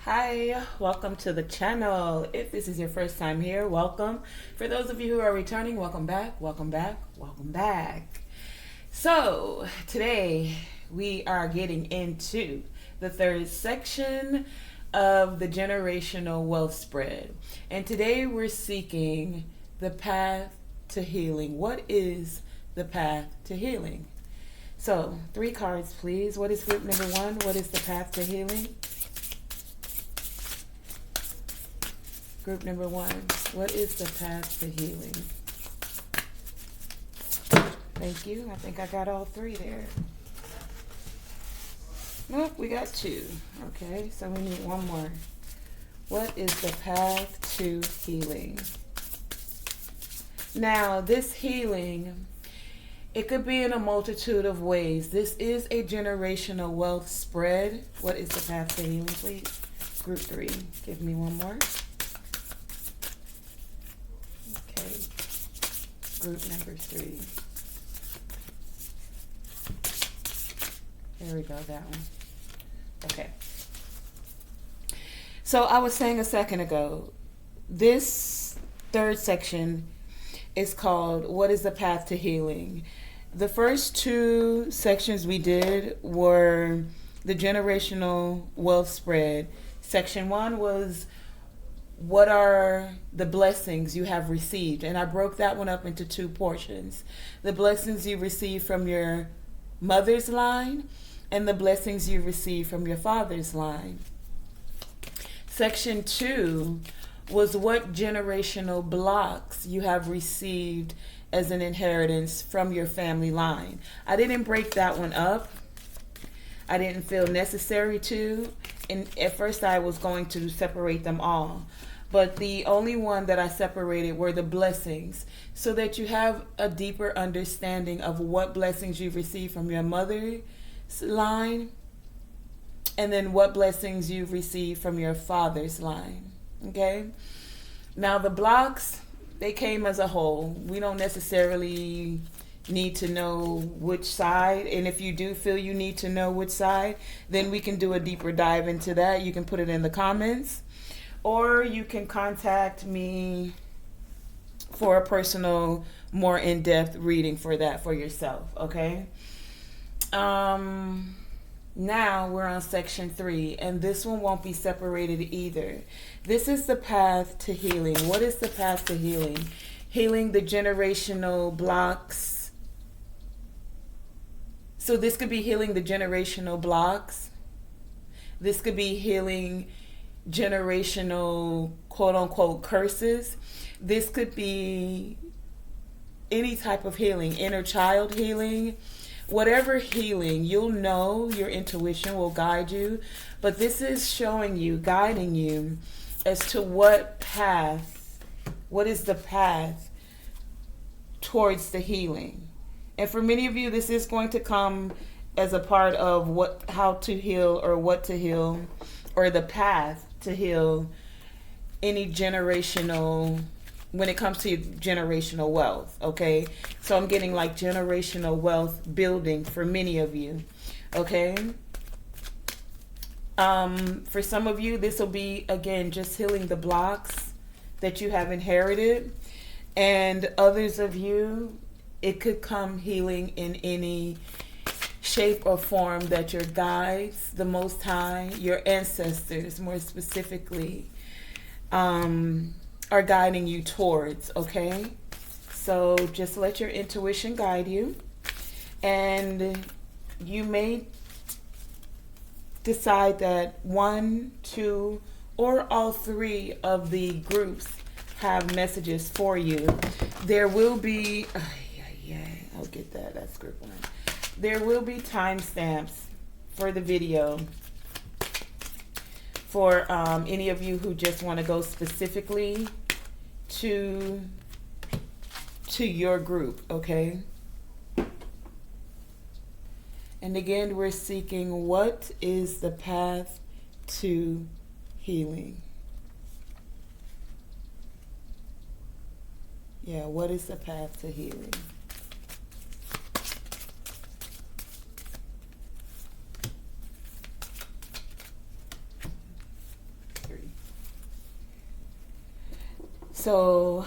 Hi, welcome to the channel. If this is your first time here, welcome. For those of you who are returning, welcome back, welcome back, welcome back. So, today we are getting into the third section of the generational wealth spread. And today we're seeking the path to healing. What is the path to healing? So, 3 cards, please. What is group number 1? What is the path to healing? Group number 1, what is the path to healing? Thank you. I think I got all 3 there. Nope, we got 2. Okay, so we need 1 more. What is the path to healing? Now, this healing, it could be in a multitude of ways. This is a generational wealth spread. What is the path to healing, please? Group 3, give me 1 more. Group number 3. There we go, that one. Okay. So I was saying a second ago, this third section is called What is the Path to Healing? The first 2 sections we did were the generational wealth spread. Section 1 was what are the blessings you have received? And I broke that one up into 2 portions. The blessings you receive from your mother's line and the blessings you receive from your father's line. Section 2 was what generational blocks you have received as an inheritance from your family line. I didn't break that one up. I didn't feel necessary to. And at first I was going to separate them all. But the only one that I separated were the blessings, so that you have a deeper understanding of what blessings you receive from your mother's line, and then what blessings you receive from your father's line. Okay? Now the blocks, they came as a whole. We don't necessarily need to know which side, and if you do feel you need to know which side, then we can do a deeper dive into that. You can put it in the comments. Or you can contact me for a personal, more in-depth reading for that for yourself, okay? Now we're on section 3, and this one won't be separated either. This is the path to healing. What is the path to healing? Healing the generational blocks. So this could be healing the generational blocks. This could be healing generational quote-unquote curses. This could be any type of healing, inner child healing, whatever healing. You'll know, your intuition will guide you, but this is showing you, guiding you as to what is the path towards the healing. And for many of you, this is going to come as a part of how to heal, or what to heal, or the path to heal any generational, when it comes to generational wealth, okay? So I'm getting like generational wealth building for many of you, okay? For some of you, this will be, again, just healing the blocks that you have inherited. And others of you, it could come healing in any shape or form that your guides, the Most High, your ancestors more specifically, are guiding you towards, okay? So just let your intuition guide you, and you may decide that 1, 2, or all 3 of the groups have messages for you. There will be, I'll get that, that's group 1. There will be timestamps for the video for any of you who just want to go specifically to your group, okay? And again, we're seeking what is the path to healing. Yeah, what is the path to healing? So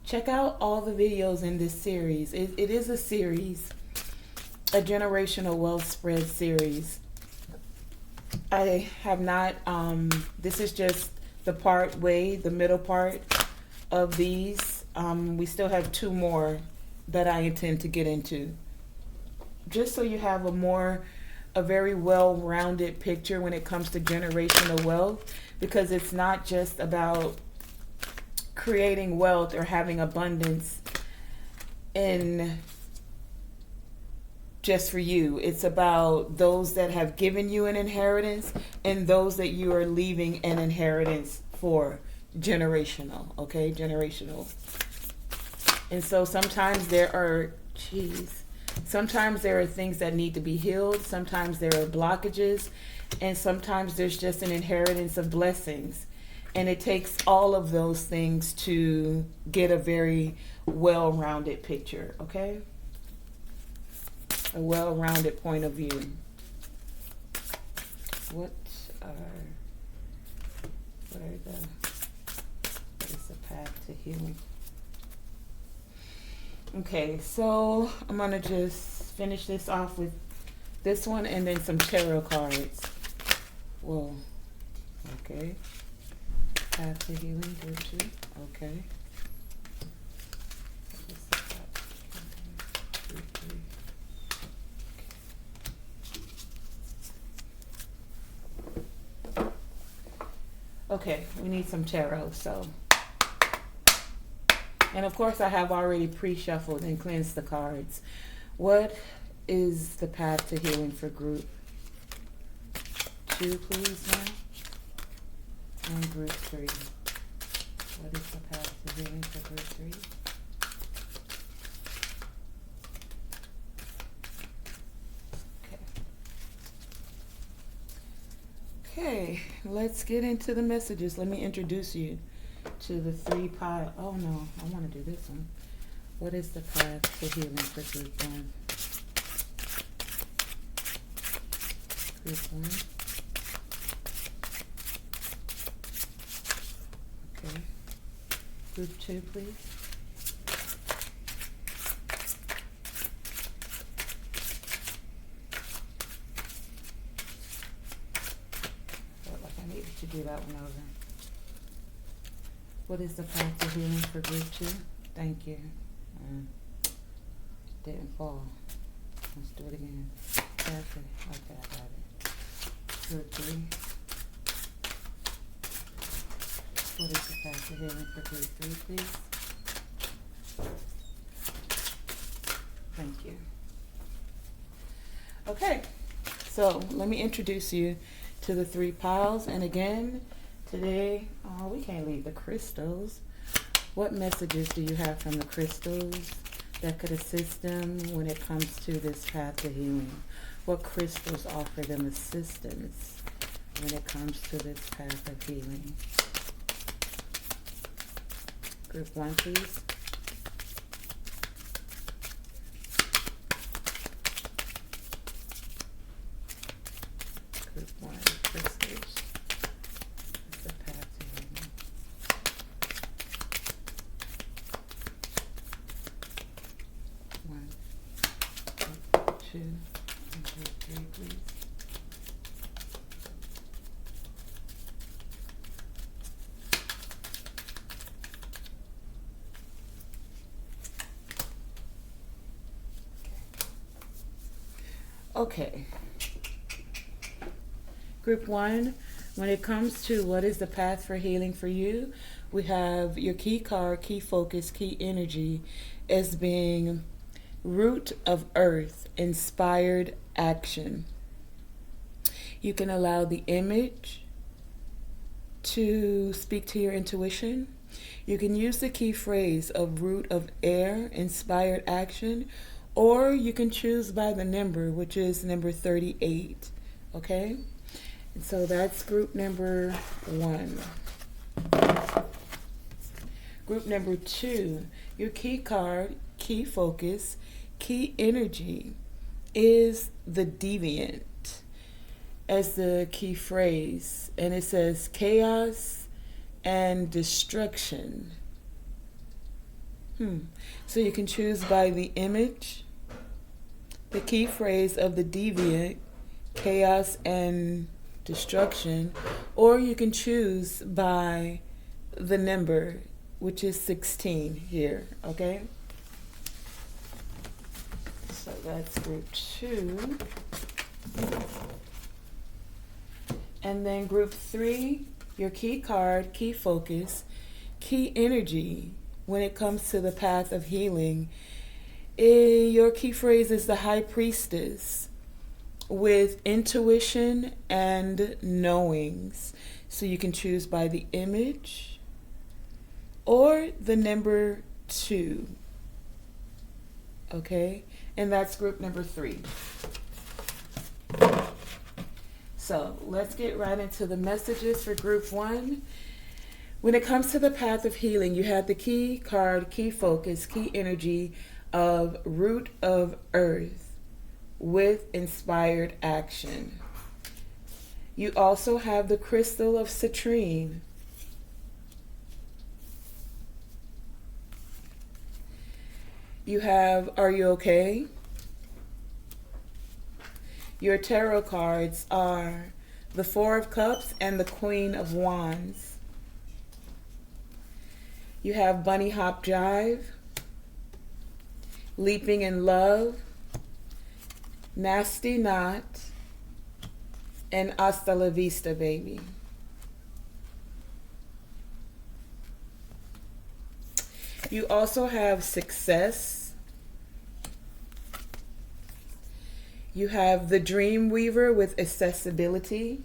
check out all the videos in this series. It is a series, a generational wealth spread series. I have not, this is just the middle part of these. We still have 2 more that I intend to get into. Just so you have a very well-rounded picture when it comes to generational wealth, because it's not just about creating wealth or having abundance in just for you. It's about those that have given you an inheritance and those that you are leaving an inheritance for. Generational, okay? Generational. And so sometimes there are things that need to be healed. Sometimes there are blockages, and sometimes there's just an inheritance of blessings. And it takes all of those things to get a very well-rounded picture, okay? A well-rounded point of view. What is the path to healing? Okay, so I'm going to just finish this off with this one and then some tarot cards. Whoa. Okay. Path to healing, group 2. Okay. Okay, we need some tarot, so. And of course I have already pre-shuffled and cleansed the cards. What is the path to healing for group 2, please, now? And group 3. What is the path to healing for group 3? Okay, let's get into the messages. Let me introduce you to the 3 pile. Oh no, I want to do this one. What is the path to healing for group 1? Group 1. Okay. Group 2, please. To do that one over. What is the path to healing for group 2? Thank you. Didn't fall. Let's do it again. Okay, I got it. Group 3. What is the path to healing for group 3, please? Thank you. Okay, so let me introduce you to the 3 piles. And again, today, we can't leave the crystals. What messages do you have from the crystals that could assist them when it comes to this path to healing? What crystals offer them assistance when it comes to this path of healing? Group 1, please. Group 1, crystals. What's the path to healing? 1, 2, and group 3, please. Okay. Group 1, when it comes to what is the path for healing for you, we have your key card, key focus, key energy as being root of earth, inspired action. You can allow the image to speak to your intuition. You can use the key phrase of root of air, inspired action, or you can choose by the number, which is number 38. Okay? And so that's group number 1. Group number 2, your key card, key focus, key energy is the deviant as the key phrase. And it says chaos and destruction. So you can choose by the image, the key phrase of the deviant, chaos and destruction, or you can choose by the number, which is 16 here, okay? So that's group 2. And then group 3, your key card, key focus, key energy when it comes to the path of healing. Your key phrase is the High Priestess with intuition and knowings. So you can choose by the image or the number 2. Okay? And that's group number 3. So let's get right into the messages for group 1. When it comes to the path of healing, you have the key card, key focus, key energy of root of earth with inspired action. You also have the crystal of citrine. You have Are You Okay? Your tarot cards are the Four of Cups and the Queen of Wands. You have Bunny Hop Jive, Leaping in Love, Nasty Knot, and Hasta la Vista, Baby. You also have Success. You have the Dream Weaver with Accessibility,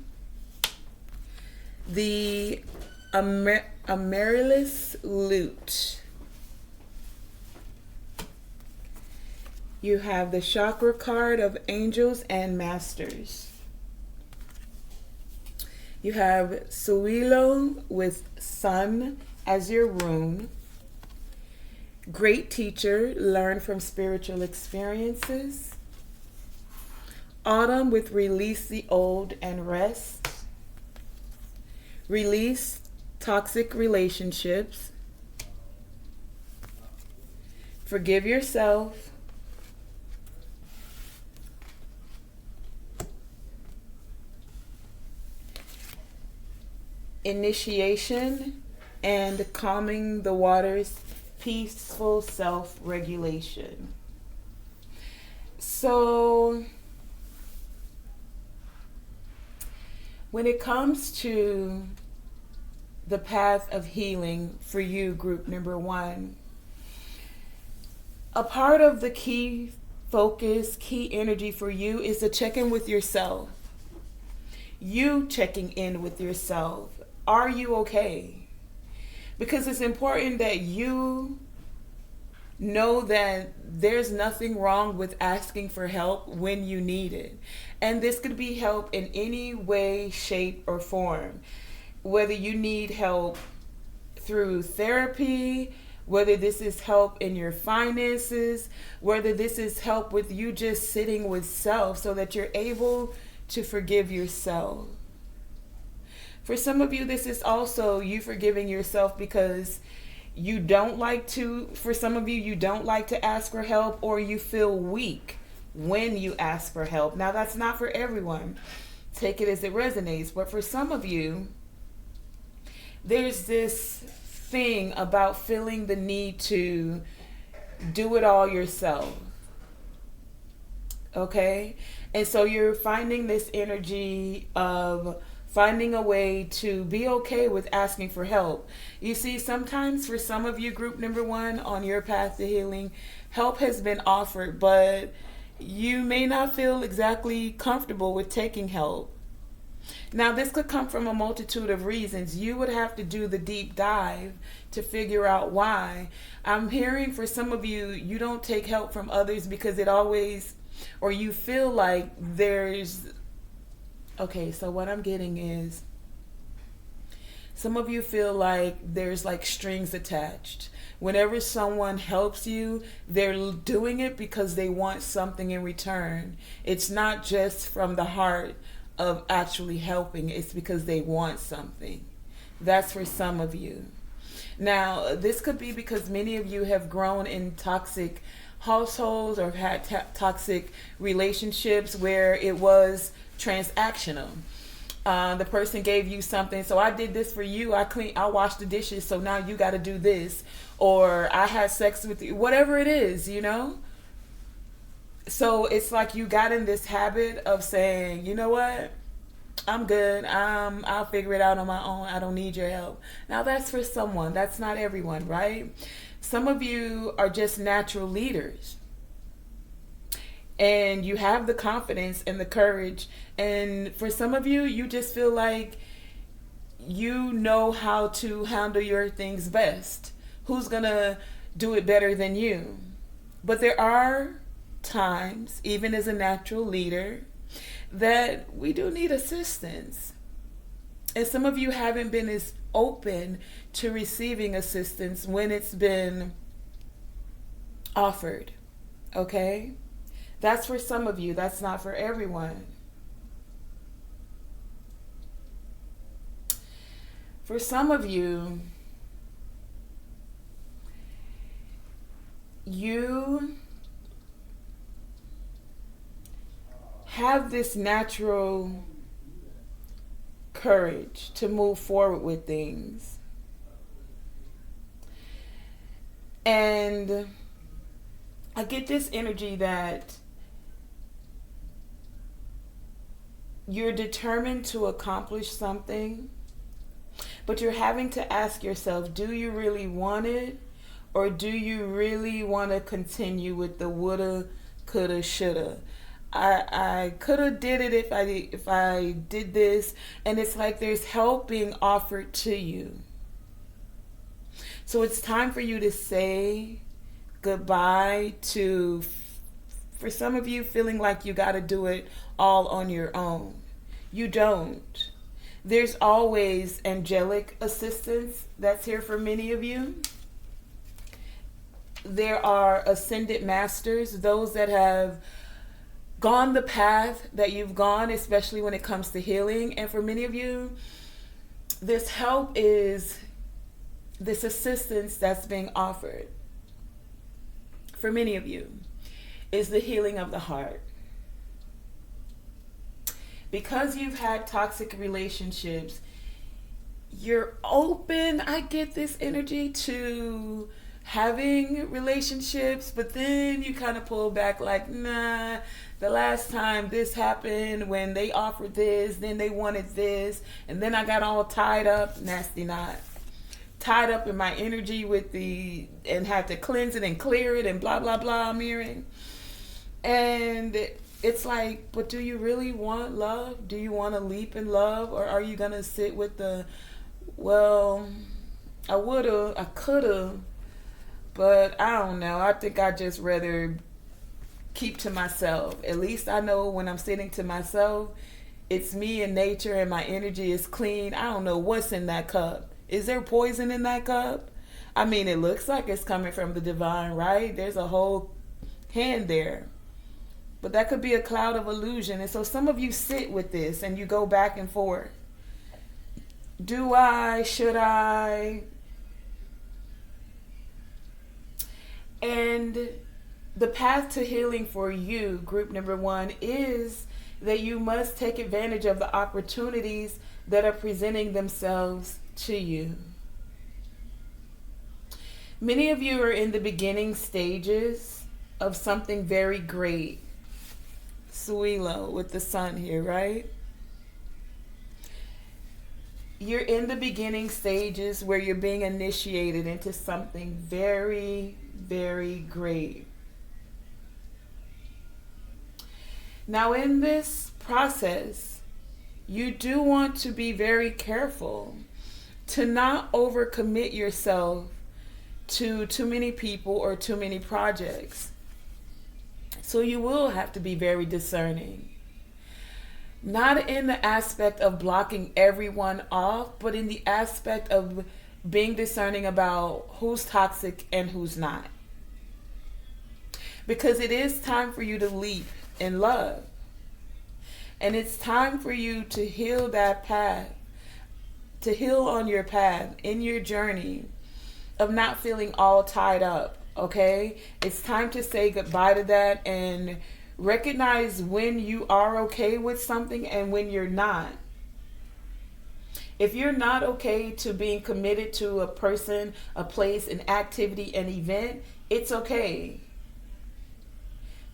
the Amaryllis Lute. You have the Chakra card of Angels and Masters. You have Suilo with Sun as your rune. Great Teacher, learn from spiritual experiences. Autumn with Release the Old and Rest. Release toxic relationships. Forgive yourself. Initiation and calming the waters, peaceful self-regulation. So when it comes to the path of healing for you, group number 1, a part of the key focus, key energy for you is to check in with yourself. You checking in with yourself. Are you okay? Because it's important that you know that there's nothing wrong with asking for help when you need it. And this could be help in any way, shape, or form. Whether you need help through therapy, whether this is help in your finances, whether this is help with you just sitting with self so that you're able to forgive yourself. For some of you, this is also you forgiving yourself because you don't like to, for some of you, you don't like to ask for help, or you feel weak when you ask for help. Now, that's not for everyone. Take it as it resonates. But for some of you, there's this thing about feeling the need to do it all yourself. Okay? And so you're finding this energy of finding a way to be okay with asking for help. You see, sometimes for some of you, group number 1, on your path to healing, help has been offered, but you may not feel exactly comfortable with taking help. Now, this could come from a multitude of reasons. You would have to do the deep dive to figure out why. I'm hearing for some of you, you don't take help from others because it always, or you feel like there's, okay, so what I'm getting is some of you feel like there's like strings attached. Whenever someone helps you, they're doing it because they want something in return. It's not just from the heart of actually helping. It's because they want something. That's for some of you. Now, this could be because many of you have grown in toxic households or had toxic relationships where it was transactional. The person gave you something, so I did this for you. I washed the dishes, so now you got to do this. Or I had sex with you, whatever it is, you know. So it's like you got in this habit of saying, you know what, I'm good. I'll figure it out on my own. I don't need your help. Now that's for someone. That's not everyone, right? Some of you are just natural leaders. And you have the confidence and the courage. And for some of you, you just feel like you know how to handle your things best. Who's going to do it better than you? But there are times, even as a natural leader, that we do need assistance. And some of you haven't been as open to receiving assistance when it's been offered. Okay? That's for some of you. That's not for everyone. For some of you, you have this natural courage to move forward with things. And I get this energy that you're determined to accomplish something, but you're having to ask yourself, do you really want it? Or do you really want to continue with the woulda, coulda, shoulda? I could have did it if I did this. And it's like there's help being offered to you. So it's time for you to say goodbye to, for some of you, feeling like you got to do it all on your own. You don't. There's always angelic assistance that's here for many of you. There are ascended masters, those that have gone the path that you've gone, especially when it comes to healing. And for many of you, this help is this assistance that's being offered. For many of you, is the healing of the heart. Because you've had toxic relationships, you're open, I get this energy, to having relationships, but then you kind of pull back like, nah, the last time this happened, when they offered this, then they wanted this, and then I got all tied up, nasty knot, tied up in my energy with and had to cleanse it and clear it and blah, blah, blah, I'm hearing. And it's like, but do you really want love? Do you want to leap in love? Or are you going to sit with the, well, I woulda, I coulda, but I don't know. I think I'd just rather keep to myself. At least I know when I'm sitting to myself, it's me and nature and my energy is clean. I don't know what's in that cup. Is there poison in that cup? I mean, it looks like it's coming from the divine, right? There's a whole hand there. But that could be a cloud of illusion. And so some of you sit with this and you go back and forth. Do I? Should I? And the path to healing for you, group number one, is that you must take advantage of the opportunities that are presenting themselves to you. Many of you are in the beginning stages of something very great. Suilo with the sun here, right? You're in the beginning stages where you're being initiated into something very, very great. Now, in this process, you do want to be very careful to not overcommit yourself to too many people or too many projects. So you will have to be very discerning. Not in the aspect of blocking everyone off, but in the aspect of being discerning about who's toxic and who's not. Because it is time for you to leap in love. And it's time for you to heal that path, to heal on your path, in your journey, of not feeling all tied up, okay? It's time to say goodbye to that and recognize when you are okay with something and when you're not. If you're not okay to being committed to a person, a place, an activity, an event, it's okay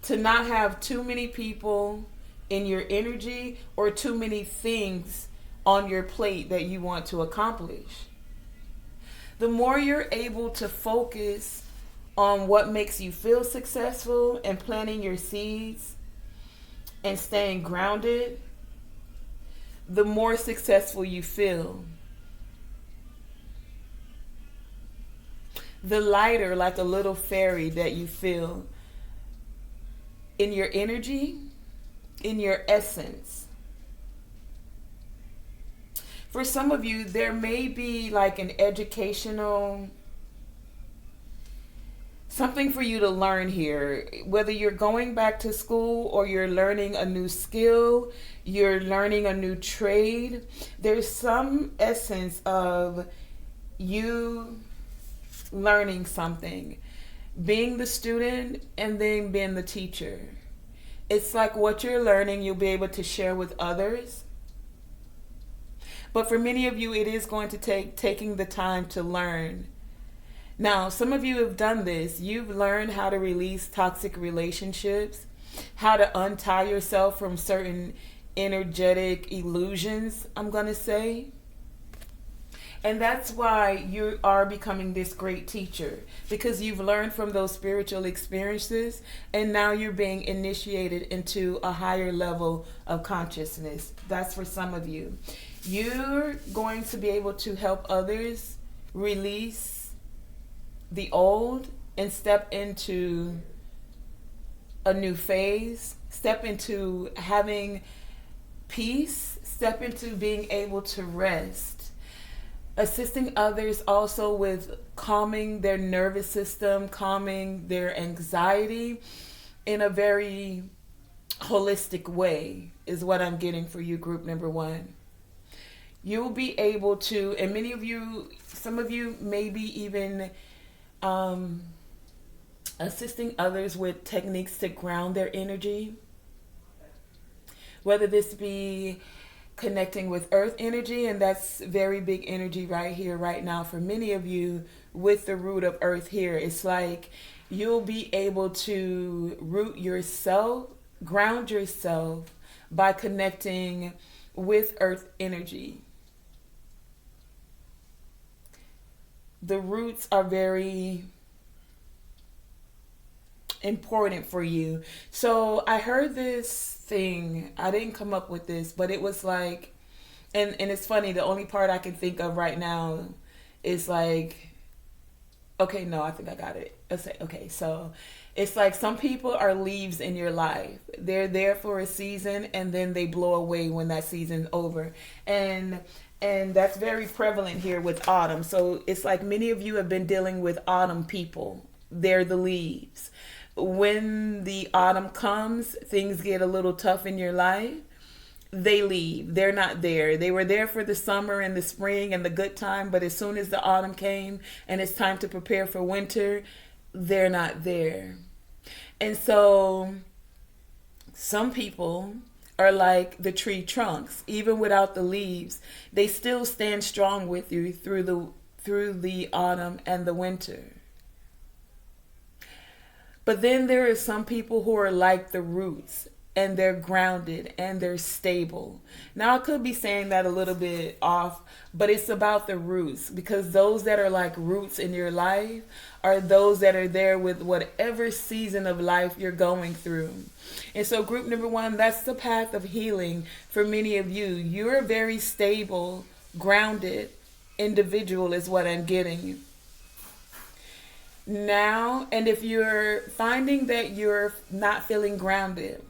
to not have too many people in your energy or too many things on your plate that you want to accomplish. The more you're able to focus on what makes you feel successful and planting your seeds and staying grounded, the more successful you feel. The lighter, like a little fairy, that you feel in your energy, in your essence. For some of you, there may be like an educational something for you to learn here, whether you're going back to school or you're learning a new skill, you're learning a new trade. There's some essence of you learning something, being the student and then being the teacher. It's like what you're learning, you'll be able to share with others. But for many of you, it is going to take taking the time to learn. Now, some of you have done this. You've learned how to release toxic relationships, how to untie yourself from certain energetic illusions, I'm going to say. And that's why you are becoming this great teacher, because you've learned from those spiritual experiences and now you're being initiated into a higher level of consciousness. That's for some of you. You're going to be able to help others release the old and step into a new phase, step into having peace, step into being able to rest, assisting others also with calming their nervous system, calming their anxiety in a very holistic way is what I'm getting for you, group number one. You'll be able to, and many of you, some of you maybe even assisting others with techniques to ground their energy, whether this be connecting with earth energy, and that's very big energy right here, right now for many of you with the root of earth here. It's like you'll be able to root yourself, ground yourself by connecting with earth energy. The roots are very important for you. So I heard this thing, I didn't come up with this, but it was like, and it's funny, the only part I can think of right now is like, okay, no, I think I got it. Okay, so it's like some people are leaves in your life. They're there for a season and then they blow away when that season's over. And that's very prevalent here with autumn. So it's like many of you have been dealing with autumn people. They're the leaves. When the autumn comes, things get a little tough in your life. They leave. They're not there. They were there for the summer and the spring and the good time, but as soon as the autumn came and it's time to prepare for winter, they're not there. And so some people are like the tree trunks. Even without the leaves, they still stand strong with you through the autumn and the winter. But then there are some people who are like the roots, and they're grounded and they're stable. Now I could be saying that a little bit off, but it's about the roots, because those that are like roots in your life are those that are there with whatever season of life you're going through. And so group number one, that's the path of healing for many of you. You're a very stable, grounded individual is what I'm getting now. And if you're finding that you're not feeling grounded,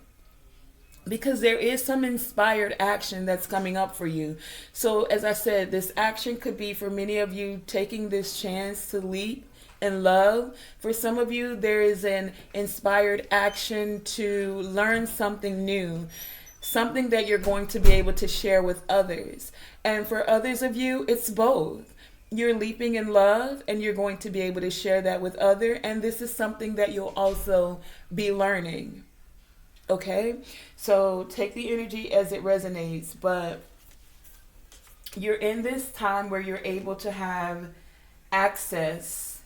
because there is some inspired action that's coming up for you. So as I said, this action could be for many of you taking this chance to leap in love. For some of you, there is an inspired action to learn something new, something that you're going to be able to share with others. And for others of you, it's both. you're leaping in love, and you're going to be able to share that with other, and this is something that you'll also be learning. Okay, so take the energy as it resonates, but you're in this time where you're able to have access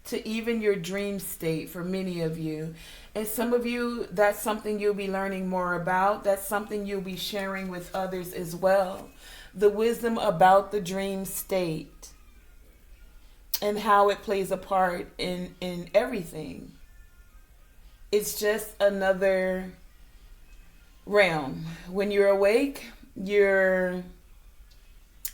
to even your dream state for many of you. And some of you, that's something you'll be learning more about. That's something you'll be sharing with others as well. The wisdom about the dream state and how it plays a part in everything. It's just another realm. When you're awake, you're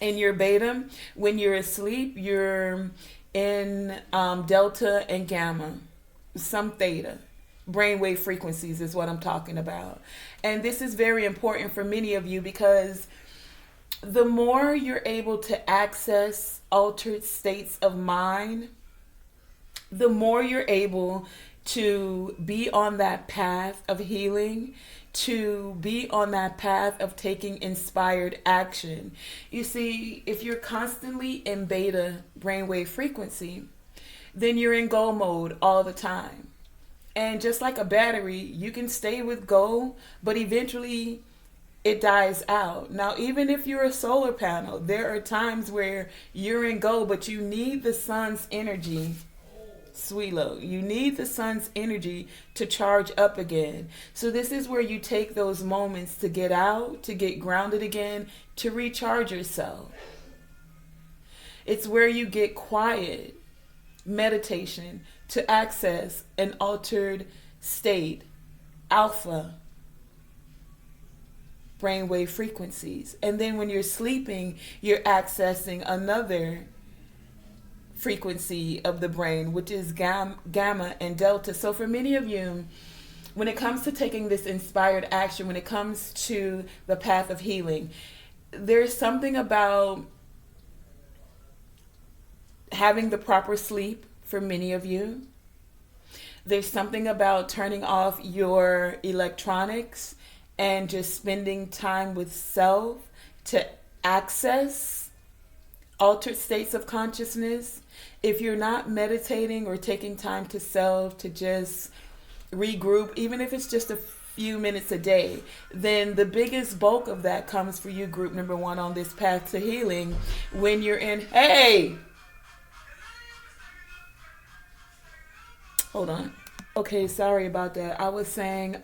in your beta. When you're asleep, you're in delta and gamma, some theta. Brainwave frequencies is what I'm talking about. And this is very important for many of you because the more you're able to access altered states of mind, the more you're able to be on that path of healing, to be on that path of taking inspired action. You see, if you're constantly in beta brainwave frequency, then you're in go mode all the time. And just like a battery, you can stay with go, but eventually it dies out. Now, even if you're a solar panel, there are times where you're in go, but you need the sun's energy. Sweelo, you need the sun's energy to charge up again. So this is where you take those moments to get out, to get grounded again, to recharge yourself. It's where you get quiet, meditation, to access an altered state, alpha brainwave frequencies. And then when you're sleeping, you're accessing another frequency of the brain, which is gamma and delta. So for many of you, when it comes to taking this inspired action, when it comes to the path of healing, there's something about having the proper sleep for many of you. There's something about turning off your electronics and just spending time with self to access altered states of consciousness. If you're not meditating or taking time to self to just regroup, even if it's just a few minutes a day, then the biggest bulk of that comes for you, group number one, on this path to healing. When you're in, hey, hold on. Okay, sorry about that. I was saying,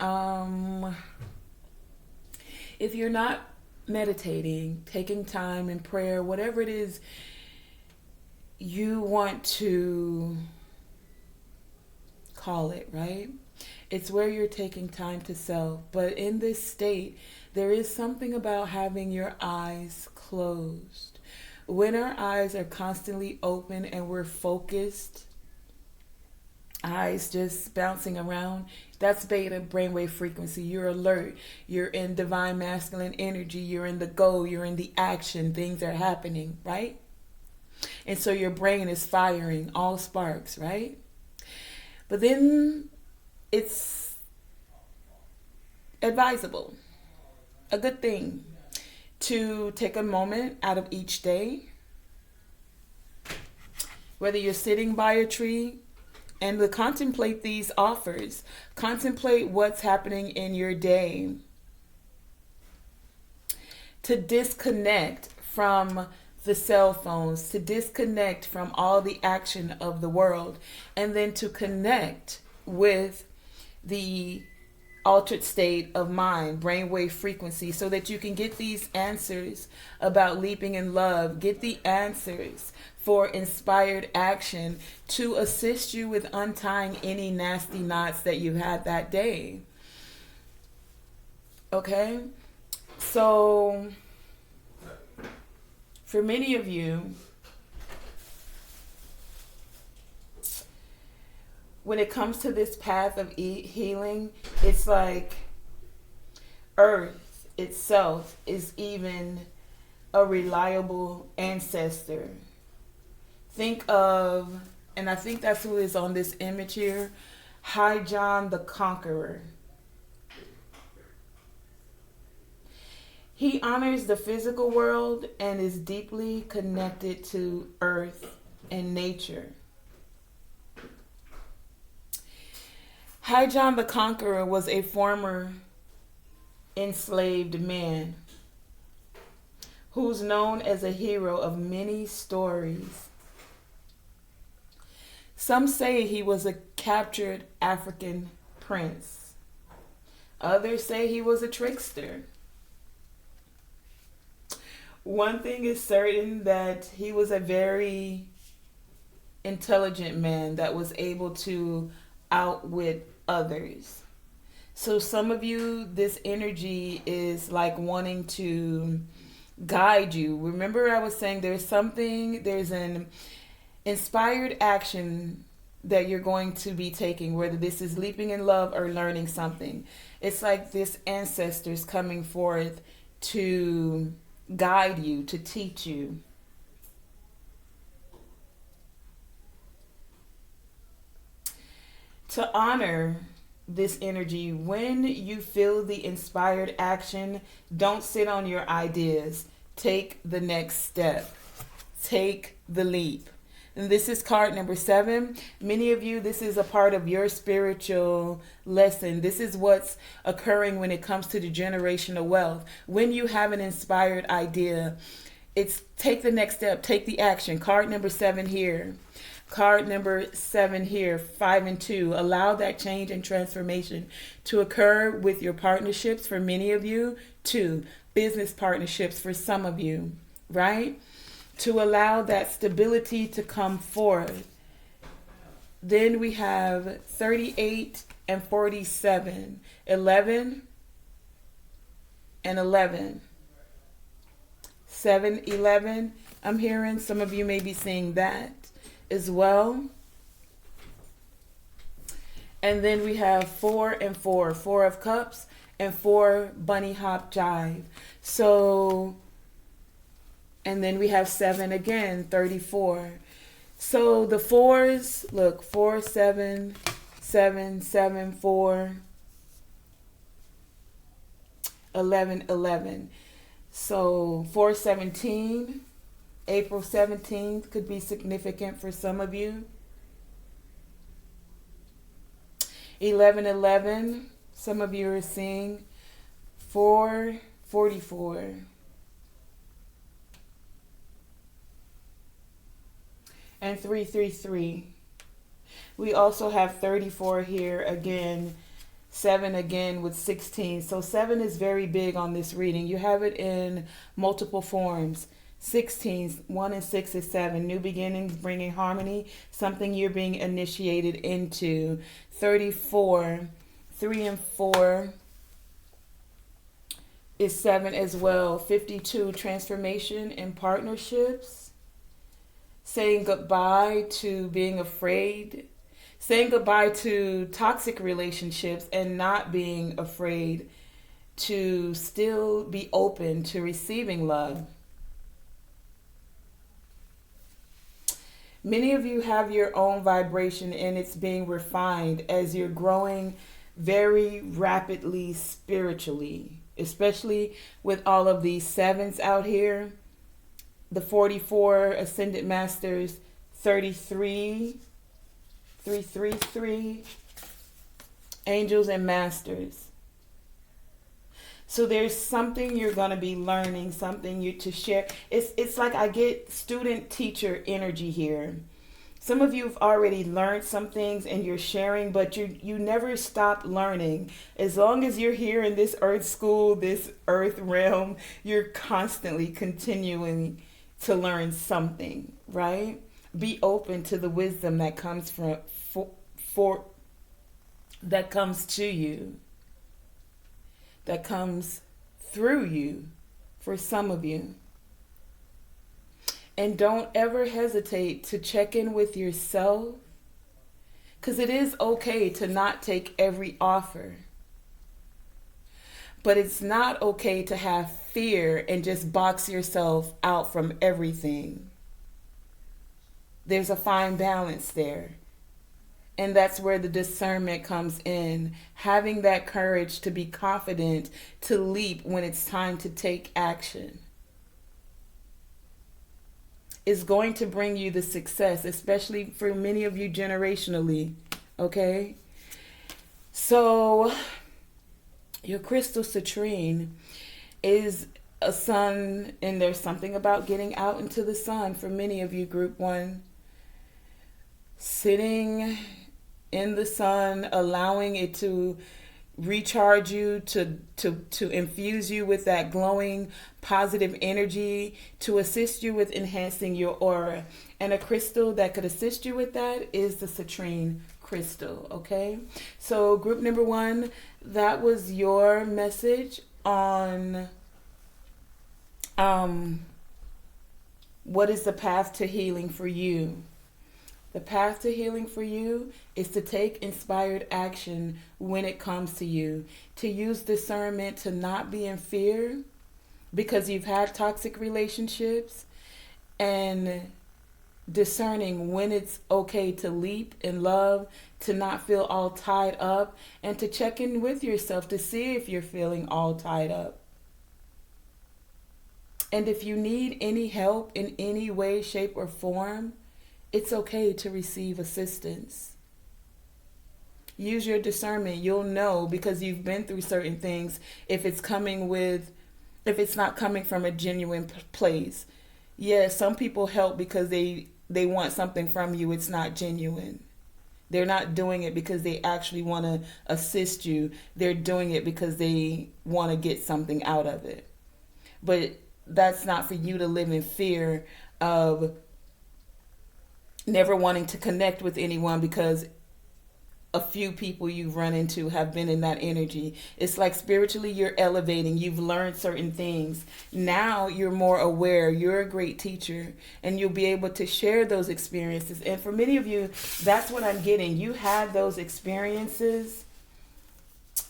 if you're not meditating, taking time in prayer, whatever it is you want to call it, right? It's where you're taking time to self. But in this state, there is something about having your eyes closed. When our eyes are constantly open and we're focused, eyes just bouncing around, that's beta brainwave frequency. You're alert. You're in divine masculine energy. You're in the go. You're in the action. Things are happening, right? And so your brain is firing all sparks, right? But then it's advisable, a good thing, to take a moment out of each day, whether you're sitting by a tree, and to contemplate these offers. Contemplate what's happening in your day. To disconnect from the cell phones, to disconnect from all the action of the world, and then to connect with the altered state of mind, brainwave frequency, so that you can get these answers about leaping in love, get the answers for inspired action to assist you with untying any nasty knots that you had that day. Okay? So, for many of you, when it comes to this path of healing, it's like Earth itself is even a reliable ancestor. Think of, and I think that's who is on this image here, High John the Conqueror. He honors the physical world and is deeply connected to earth and nature. High John the Conqueror was a former enslaved man who's known as a hero of many stories. Some say he was a captured African prince. Others say he was a trickster. One thing is certain, that he was a very intelligent man that was able to outwit others. So some of you, this energy is like wanting to guide you. Remember, I was saying there's an inspired action that you're going to be taking, whether this is leaping in love or learning something. It's like this ancestors coming forth to guide you, to teach you. To honor this energy, when you feel the inspired action, don't sit on your ideas. Take the next step. Take the leap. And this is card number 7. Many of you, this is a part of your spiritual lesson. This is what's occurring when it comes to the generational wealth. When you have an inspired idea, it's take the next step, take the action. Card number 7 here. Card number 7 here, 5 and 2. Allow that change and transformation to occur with your partnerships for many of you. 2, business partnerships for some of you, right? To allow that stability to come forth. Then we have 38 and 47, 11 and 11, 7, 11. I'm hearing some of you may be seeing that as well. And then we have 4 and 4, 4 of cups and 4 bunny hop jive. So, and then we have 7 again, 34. So the 4s, look, 4, 7, 7, 7, 4, 11, 11. So 4/17, April 17th could be significant for some of you. 11/11, some of you are seeing 4/44. And 333. We also have 34 here again, 7 again with 16. So 7 is very big on this reading. You have it in multiple forms. 16, 1 and 6 is 7. New beginnings, bringing harmony, something you're being initiated into. 34, 3 and 4 is 7 as well. 52, transformation in partnerships. Saying goodbye to being afraid, saying goodbye to toxic relationships and not being afraid to still be open to receiving love. Many of you have your own vibration and it's being refined as you're growing very rapidly spiritually, especially with all of these 7s out here. The 44 Ascended Masters, 33, 333, Angels and Masters. So there's something you're going to be learning, something you to share. It's like I get student-teacher energy here. Some of you have already learned some things and you're sharing, but you never stop learning. As long as you're here in this earth school, this earth realm, you're constantly continuing to learn something, right? Be open to the wisdom that comes that comes to you, that comes through you for some of you. And don't ever hesitate to check in with yourself, because it is okay to not take every offer. But it's not okay to have fear and just box yourself out from everything. There's a fine balance there. And that's where the discernment comes in. Having that courage to be confident, to leap when it's time to take action, is going to bring you the success, especially for many of you generationally. Okay? So, your crystal citrine is a sun, and there's something about getting out into the sun for many of you, group one. Sitting in the sun, allowing it to recharge you, to infuse you with that glowing positive energy, to assist you with enhancing your aura. And a crystal that could assist you with that is the citrine crystal. Okay, so group number one, that was your message on what is the path to healing for you. The path to healing for you is to take inspired action when it comes to you, to use discernment, to not be in fear because you've had toxic relationships, and discerning when it's okay to leap in love, to not feel all tied up, and to check in with yourself to see if you're feeling all tied up. And if you need any help in any way, shape, or form, it's okay to receive assistance. Use your discernment. You'll know because you've been through certain things if it's not coming from a genuine place. Yeah, some people help because they want something from you. It's not genuine. They're not doing it because they actually want to assist you. They're doing it because they want to get something out of it. But that's not for you to live in fear of never wanting to connect with anyone because a few people you've run into have been in that energy. It's like spiritually you're elevating. You've learned certain things. Now you're more aware. You're a great teacher and you'll be able to share those experiences. And for many of you, that's what I'm getting. You had those experiences.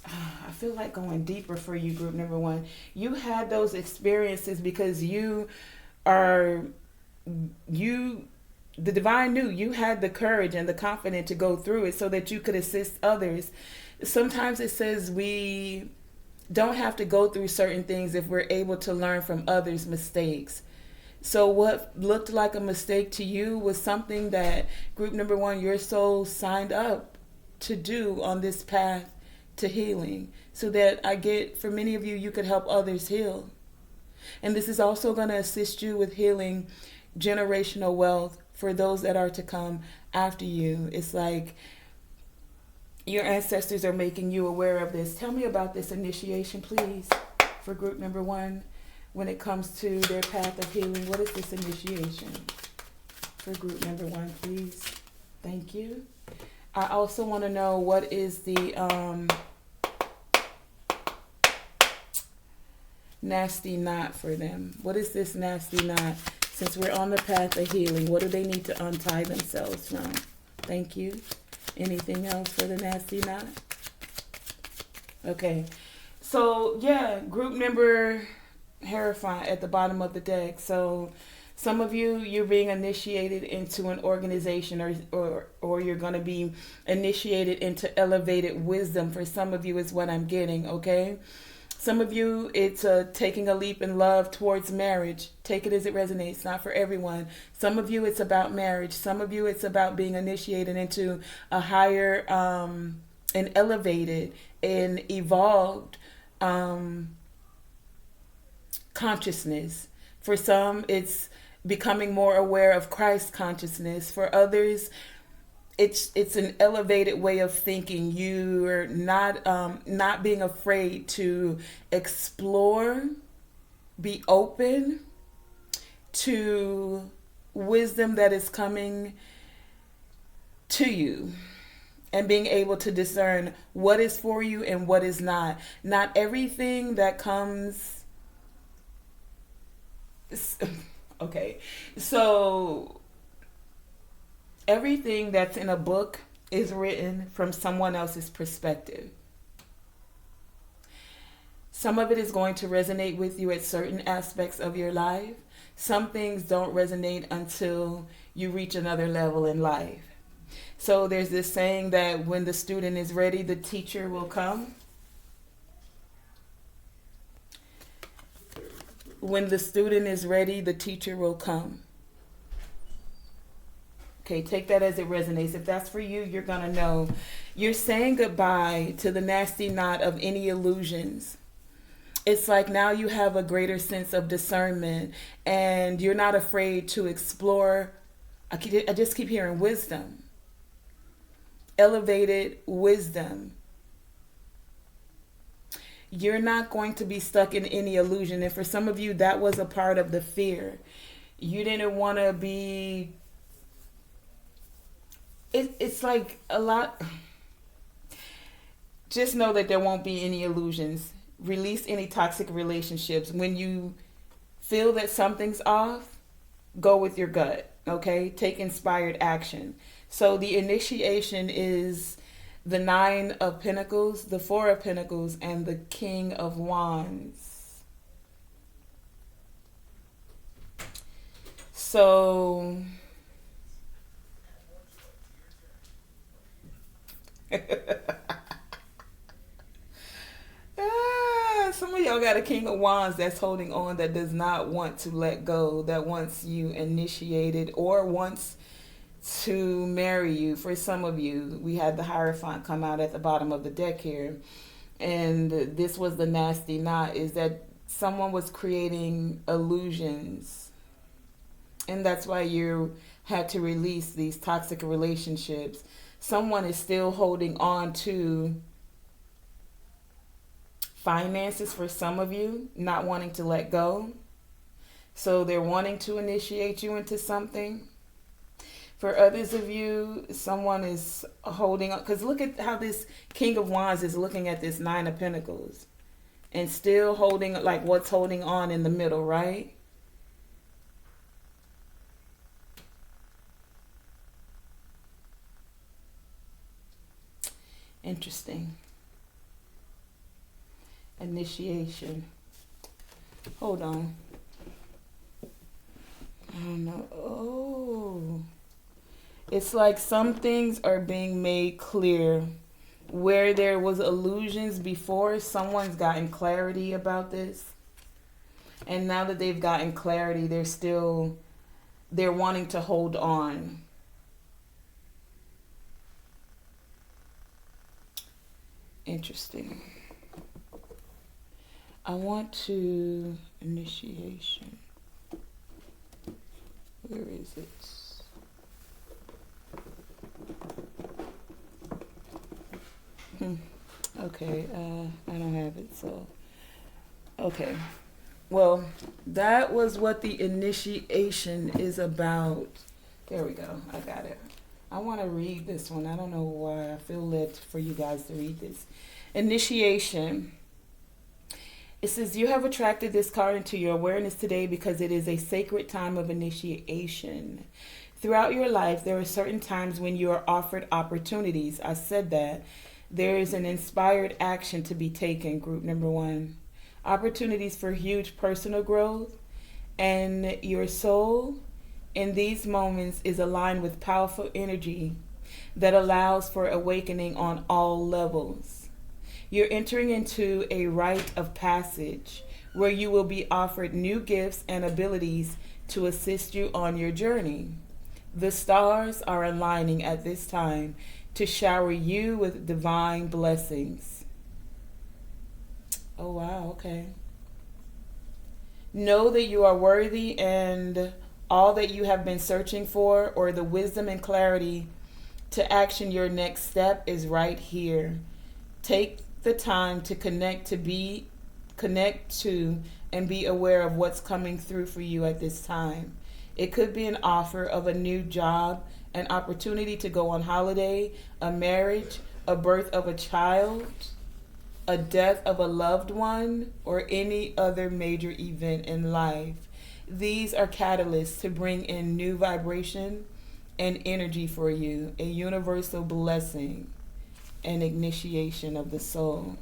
I feel like going deeper for you, group number one. You had those experiences because the divine knew you had the courage and the confidence to go through it so that you could assist others. Sometimes it says we don't have to go through certain things if we're able to learn from others' mistakes. So what looked like a mistake to you was something that group number one, your soul signed up to do on this path to healing, so that for many of you, you could help others heal. And this is also going to assist you with healing generational wealth for those that are to come after you. It's like your ancestors are making you aware of this. Tell me about this initiation, please, for group number one when it comes to their path of healing. What is this initiation for group number one, please? Thank you. I also want to know what is the nasty knot for them. What is this nasty knot? Since we're on the path of healing, what do they need to untie themselves from? Thank you. Anything else for the nasty knot? Okay. So, yeah, group member Hierophant at the bottom of the deck. So, some of you, you're being initiated into an organization or you're going to be initiated into elevated wisdom. For some of you is what I'm getting, okay? Some of you, it's taking a leap in love towards marriage. Take it as it resonates, not for everyone. Some of you, it's about marriage. Some of you, it's about being initiated into a higher and elevated and evolved consciousness. For some, it's becoming more aware of Christ consciousness. For others, it's an elevated way of thinking. You're not being afraid to explore, be open to wisdom that is coming to you, and being able to discern what is for you and what is not. Not everything that comes. Okay, so everything that's in a book is written from someone else's perspective. Some of it is going to resonate with you at certain aspects of your life. Some things don't resonate until you reach another level in life. So there's this saying that when the student is ready, the teacher will come. When the student is ready, the teacher will come. Okay, take that as it resonates. If that's for you, you're going to know. You're saying goodbye to the nasty knot of any illusions. It's like now you have a greater sense of discernment and you're not afraid to explore. I just keep hearing wisdom. Elevated wisdom. You're not going to be stuck in any illusion. And for some of you, that was a part of the fear. You didn't want to be... It's like a lot... Just know that there won't be any illusions. Release any toxic relationships. When you feel that something's off, go with your gut, okay? Take inspired action. So the initiation is the 9 of Pentacles, the 4 of Pentacles, and the King of Wands. So... Some of y'all got a King of Wands that's holding on, that does not want to let go, that wants you initiated or wants to marry you. For some of you, we had the Hierophant come out at the bottom of the deck here. And this was the nasty knot, is that someone was creating illusions. And that's why you had to release these toxic relationships. Someone is still holding on to finances for some of you, not wanting to let go. So they're wanting to initiate you into something. For others of you, someone is holding on. Because look at how this King of Wands is looking at this 9 of Pentacles. And still holding, like what's holding on in the middle, right? Interesting. Initiation. Hold on. I don't know. Oh. It's like some things are being made clear. Where there was illusions before, someone's gotten clarity about this. And now that they've gotten clarity, they're wanting to hold on. Interesting. I want to... Initiation. Where is it? Okay, I don't have it, so... Okay. Well, that was what the initiation is about. There we go. I got it. I want to read this one. I don't know why I feel led for you guys to read this. Initiation. It says, you have attracted this card into your awareness today because it is a sacred time of initiation. Throughout your life, there are certain times when you are offered opportunities. I said that. There is an inspired action to be taken, group number 1. Opportunities for huge personal growth. And your soul in these moments is aligned with powerful energy that allows for awakening on all levels. You're entering into a rite of passage where you will be offered new gifts and abilities to assist you on your journey. The stars are aligning at this time to shower you with divine blessings. Oh, wow, okay. Know that you are worthy, and all that you have been searching for, or the wisdom and clarity to action your next step, is right here. Take the time to connect to and be aware of what's coming through for you at this time. It could be an offer of a new job, an opportunity to go on holiday, a marriage, a birth of a child, a death of a loved one, or any other major event in life. These are catalysts to bring in new vibration and energy for you, a universal blessing. An initiation of the soul.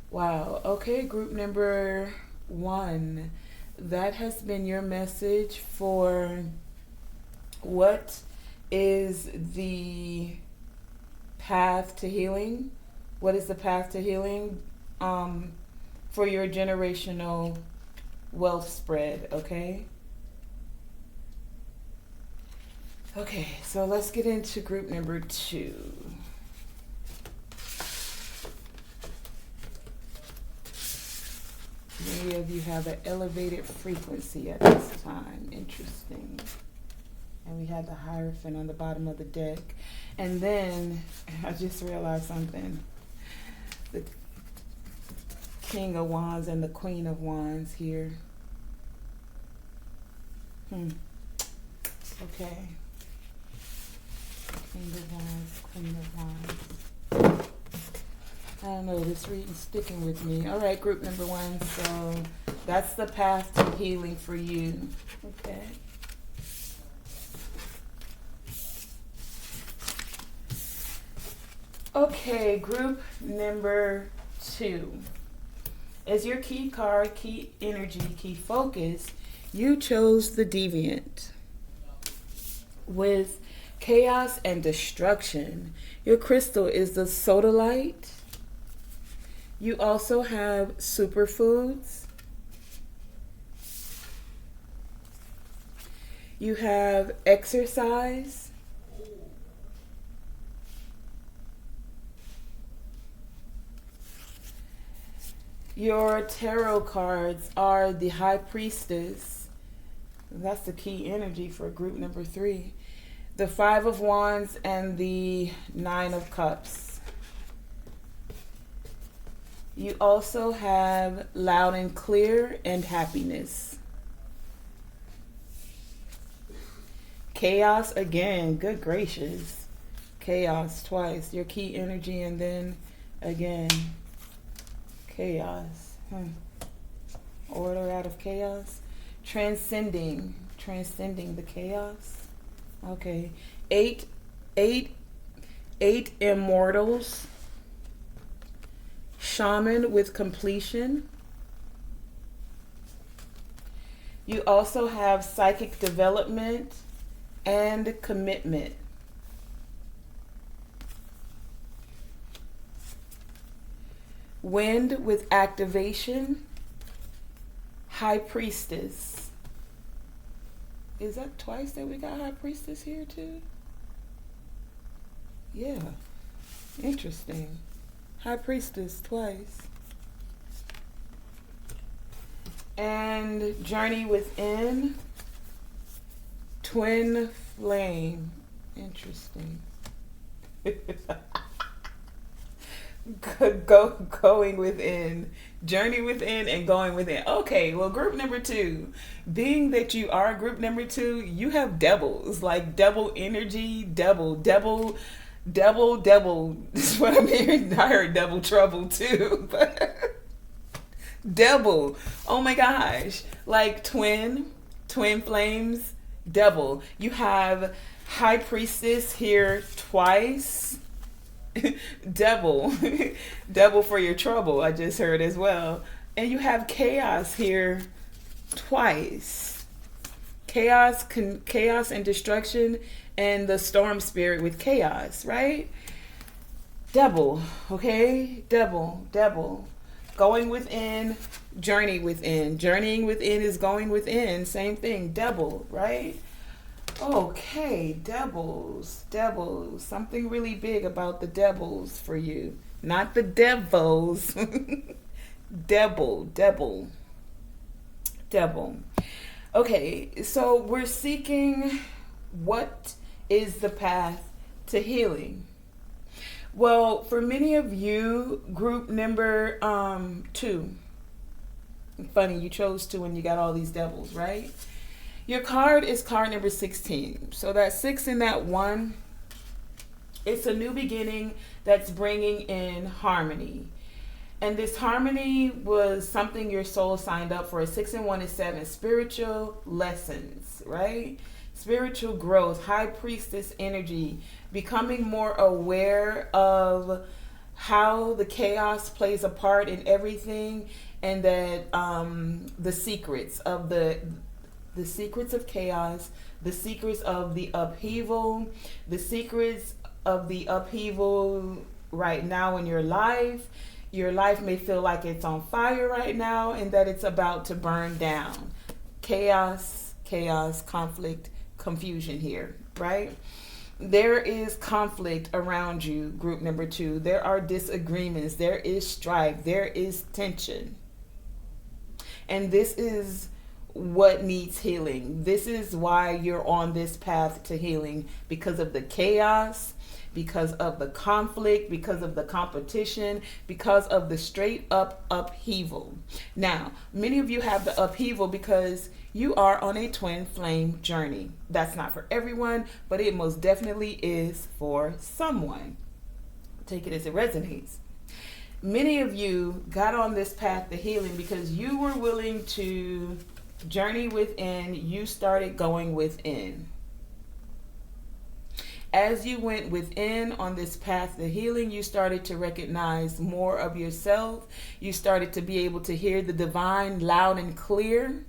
Wow. Okay, group number 1. That has been your message for what is the path to healing? What is the path to healing for your generational wealth spread, okay? Okay, so let's get into group number 2. Many of you have an elevated frequency at this time. Interesting. And we have the Hierophant on the bottom of the deck. And then I just realized something. The King of Wands and the Queen of Wands here. Okay. King of Wands, Queen of Wands. I don't know, this reading's sticking with me. All right, group number 1. So that's the path to healing for you. Okay. Okay, group number 2. As your key card, key energy, key focus, you chose the Deviant. With chaos and destruction, your crystal is the sodalite. You also have superfoods. You have exercise. Your tarot cards are the High Priestess. That's the key energy for group number 3. The 5 of Wands and the 9 of Cups. You also have loud and clear and happiness. Chaos again, good gracious. Chaos twice, your key energy, and then again, chaos. Order out of chaos. Transcending the chaos. Okay. 8 immortals. Shaman with completion. You also have psychic development and commitment. Wind with activation. High Priestess. Is that twice that we got High Priestess here too? Yeah. Interesting. High Priestess twice. And Journey Within. Twin Flame. Interesting. Going within. Journey within and going within. Okay, well, group number 2. Being that you are group number 2, you have devils. Like double energy, double. This is what I'm hearing. I heard double trouble too. But double. Oh my gosh. Like twin flames, double. You have High Priestess here twice. Double for your trouble, I just heard as well. And you have chaos here twice. Chaos and destruction, and the storm spirit with chaos, right? Double, okay? Double. Going within, journey within. Journeying within is going within. Same thing, double, right? Okay, devils. Something really big about the devils for you. Not the devils. Devil. Okay, so we're seeking what is the path to healing. Well, for many of you, group number 2. Funny, you chose 2 and you got all these devils, right? Your card is card number 16. So that 6 and that 1, it's a new beginning that's bringing in harmony. And this harmony was something your soul signed up for. 6 and 1 is 7. Spiritual lessons, right? Spiritual growth, High Priestess energy, becoming more aware of how the chaos plays a part in everything, and that the secrets of the secrets of chaos, the secrets of the upheaval, the secrets of the upheaval right now in your life. Your life may feel like it's on fire right now and that it's about to burn down. Chaos, conflict, confusion here, right? There is conflict around you, group number 2. There are disagreements. There is strife. There is tension. And this is what needs healing. This is why you're on this path to healing, because of the chaos, because of the conflict, because of the competition, because of the straight up upheaval. Now, many of you have the upheaval because you are on a twin flame journey. That's not for everyone, but it most definitely is for someone. Take it as it resonates. Many of you got on this path to healing because you were willing to journey within. You started going within. As you went within on this path to healing, you started to recognize more of yourself. You started to be able to hear the divine loud and clear.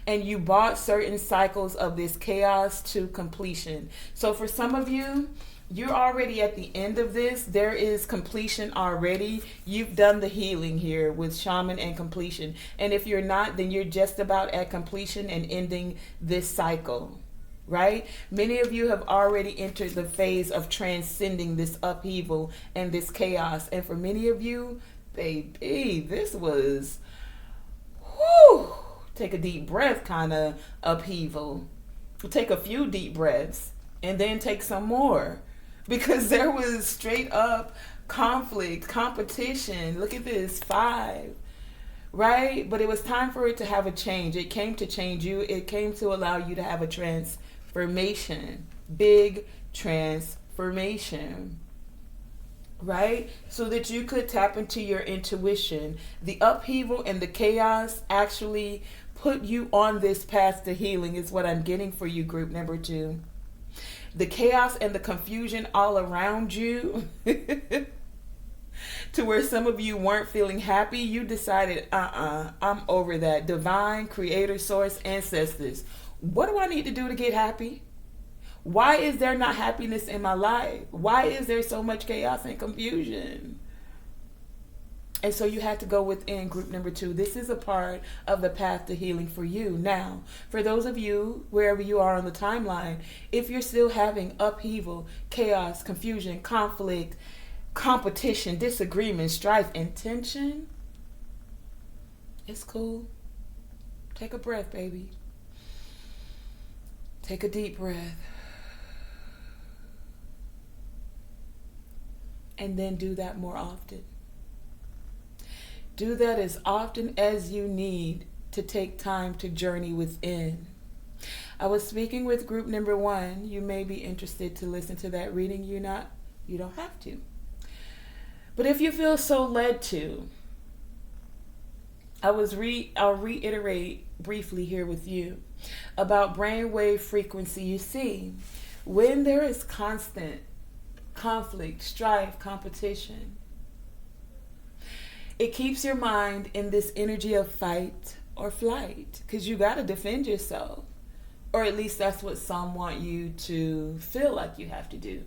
And you brought certain cycles of this chaos to completion. So for some of you, you're already at the end of this. There is completion already. You've done the healing here with shaman and completion. And if you're not, then you're just about at completion and ending this cycle, right? Many of you have already entered the phase of transcending this upheaval and this chaos. And for many of you, baby, this was, whew, take a deep breath kind of upheaval. Take a few deep breaths and then take some more. Because there was straight up conflict, competition. Look at this, 5, right? But it was time for it to have a change. It came to change you. It came to allow you to have a transformation, big transformation, right? So that you could tap into your intuition. The upheaval and the chaos actually put you on this path to healing is what I'm getting for you, group number 2. The chaos and the confusion all around you to where some of you weren't feeling happy. You decided, I'm over that. Divine, creator, source, ancestors. What do I need to do to get happy? Why is there not happiness in my life? Why is there so much chaos and confusion? And so you had to go within, group number 2. This is a part of the path to healing for you. Now, for those of you, wherever you are on the timeline, if you're still having upheaval, chaos, confusion, conflict, competition, disagreement, strife, and tension, it's cool. Take a breath, baby. Take a deep breath. And then do that more often. Do that as often as you need to take time to journey within. I was speaking with group number 1. You may be interested to listen to that reading. You don't have to. But if you feel so led to, I'll reiterate briefly here with you about brainwave frequency. You see, when there is constant conflict, strife, competition, it keeps your mind in this energy of fight or flight because you got to defend yourself. Or at least that's what some want you to feel like you have to do.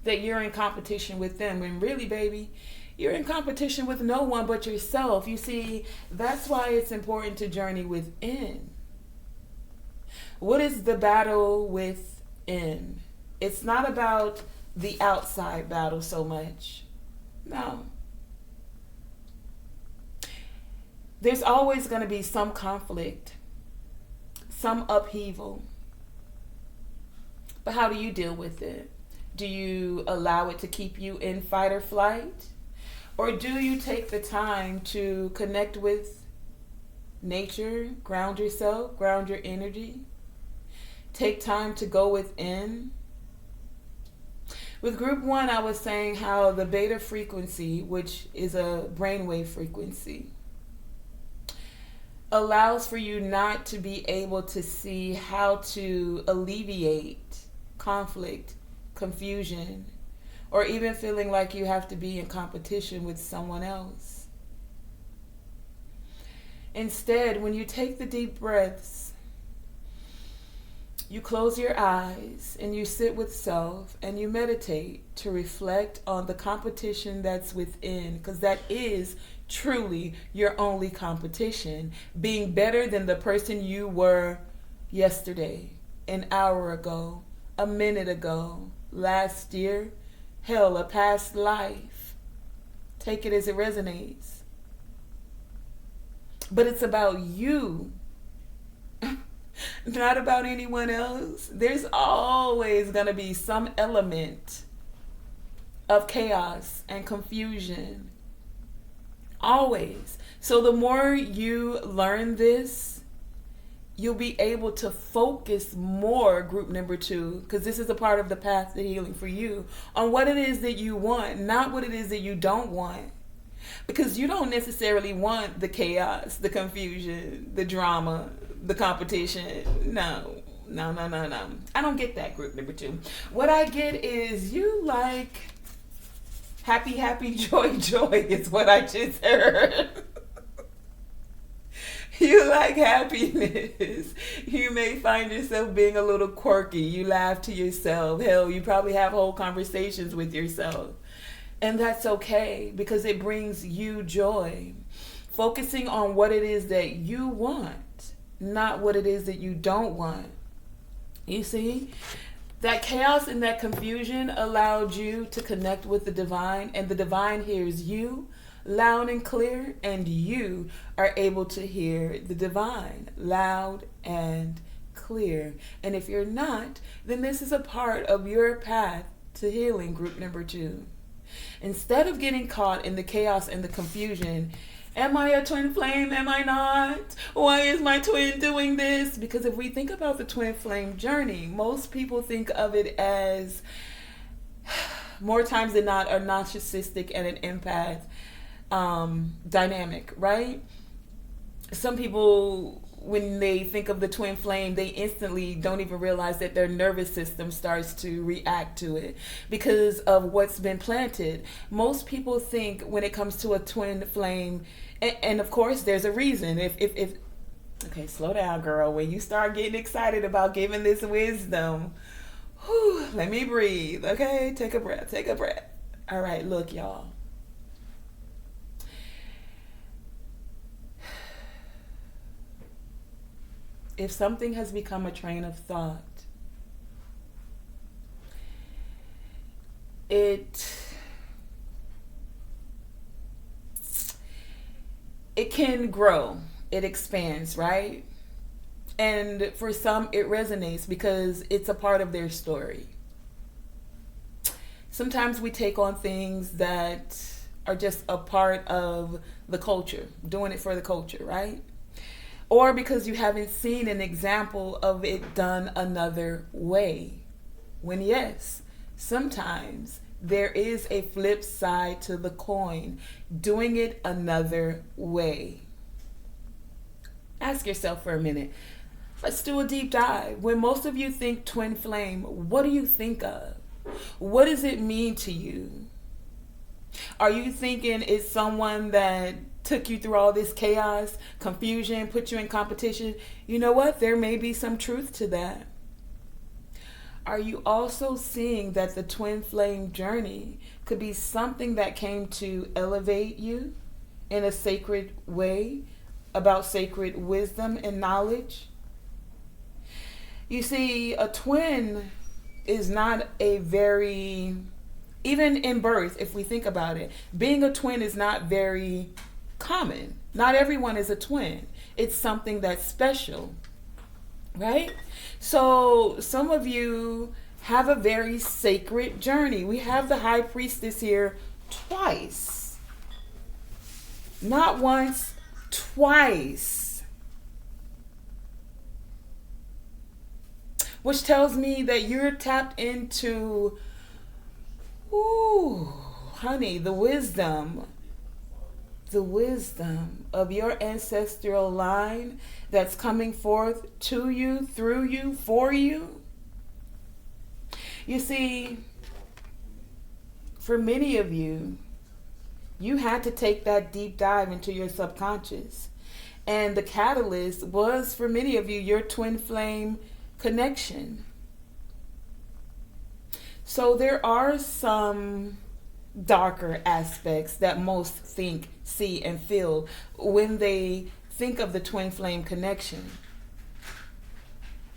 That you're in competition with them. When really, baby, you're in competition with no one but yourself. You see, that's why it's important to journey within. What is the battle within? It's not about the outside battle so much. No. There's always going to be some conflict, some upheaval. But how do you deal with it? Do you allow it to keep you in fight or flight? Or do you take the time to connect with nature, ground yourself, ground your energy? Take time to go within. With group 1, I was saying how the beta frequency, which is a brainwave frequency, allows for you not to be able to see how to alleviate conflict, confusion, or even feeling like you have to be in competition with someone else. Instead, when you take the deep breaths You close your eyes and you sit with self and you meditate to reflect on the competition that's within, because that is truly your only competition. Being better than the person you were yesterday, an hour ago, a minute ago, last year, hell, a past life. Take it as it resonates. But it's about you, not about anyone else. There's always going to be some element of chaos and confusion. Always. So the more you learn this, you'll be able to focus more, group number 2, because this is a part of the path to healing for you, on what it is that you want, not what it is that you don't want. Because you don't necessarily want the chaos, the confusion, the drama, the competition. No. I don't get that, group number 2. What I get is you like happy, happy, joy, joy is what I just heard. You like happiness. You may find yourself being a little quirky. You laugh to yourself. Hell, you probably have whole conversations with yourself. And that's okay, because it brings you joy. Focusing on what it is that you want, not what it is that you don't want. You see? That chaos and that confusion allowed you to connect with the divine, and the divine hears you loud and clear, and you are able to hear the divine loud and clear. And if you're not, then this is a part of your path to healing, group number 2. Instead of getting caught in the chaos and the confusion, am I a twin flame? Am I not? Why is my twin doing this? Because if we think about the twin flame journey, most people think of it as, more times than not, a narcissistic and an empath dynamic, right? Some people, when they think of the twin flame, they instantly don't even realize that their nervous system starts to react to it because of what's been planted. Most people think when it comes to a twin flame, and of course there's a reason. If okay, slow down, girl. When you start getting excited about giving this wisdom, let me breathe, okay? Take a breath. All right, look, y'all. If something has become a train of thought, it can grow, it expands, right? And for some, it resonates because it's a part of their story. Sometimes we take on things that are just a part of the culture, doing it for the culture, right? Or because you haven't seen an example of it done another way. When yes, sometimes there is a flip side to the coin, doing it another way. Ask yourself for a minute. Let's do a deep dive. When most of you think twin flame, what do you think of? What does it mean to you? Are you thinking it's someone that took you through all this chaos, confusion, put you in competition? You know what? There may be some truth to that. Are you also seeing that the twin flame journey could be something that came to elevate you in a sacred way, about sacred wisdom and knowledge? You see, a twin is not a very, even in birth, if we think about it, being a twin is not very common. Not everyone is a twin. It's something that's special, right? So some of you have a very sacred journey. We have the high priestess here twice. Not once, twice. Which tells me that you're tapped into, honey, the wisdom of your ancestral line that's coming forth to you, through you, for you. You see, for many of you, you had to take that deep dive into your subconscious. And the catalyst was, for many of you, your twin flame connection. So there are some darker aspects that most think, see, and feel when they think of the twin flame connection.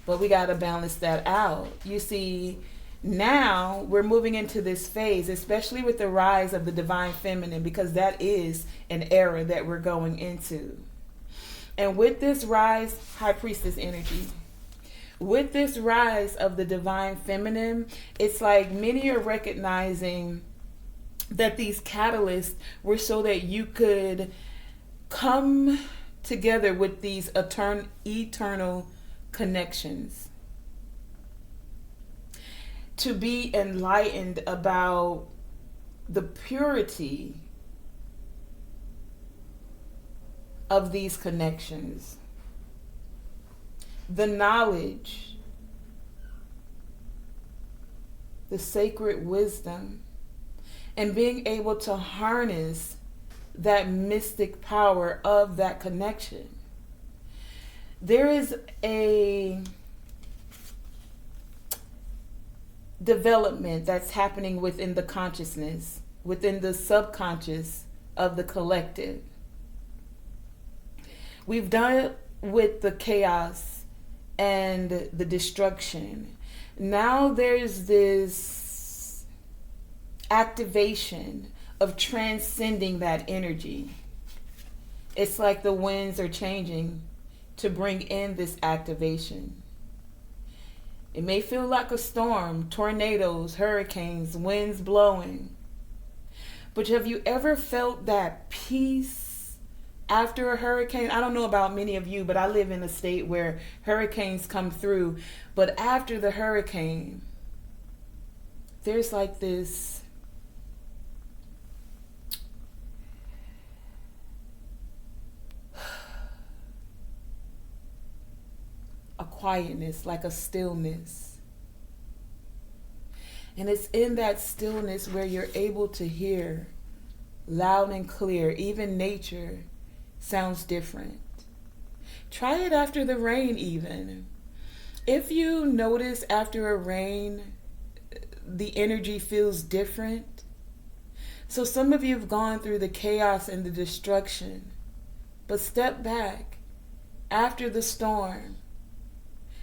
But we got to balance that out. You see, now we're moving into this phase, especially with the rise of the divine feminine, because that is an era that we're going into. And with this rise, high priestess energy, with this rise of the divine feminine, it's like many are recognizing that these catalysts were so that you could come together with these eternal connections, to be enlightened about the purity of these connections, the knowledge, the sacred wisdom, and being able to harness that mystic power of that connection. There is a development that's happening within the consciousness, within the subconscious of the collective. We've done it with the chaos and the destruction. Now there's this activation of transcending that energy. It's like the winds are changing to bring in this activation. It may feel like a storm, tornadoes, hurricanes, winds blowing. But have you ever felt that peace after a hurricane? I don't know about many of you, but I live in a state where hurricanes come through. But after the hurricane, there's like this a quietness, like a stillness. And it's in that stillness where you're able to hear loud and clear. Even nature sounds different. Try it after the rain even. If you notice after a rain, the energy feels different. So some of you have gone through the chaos and the destruction, but step back after the storm.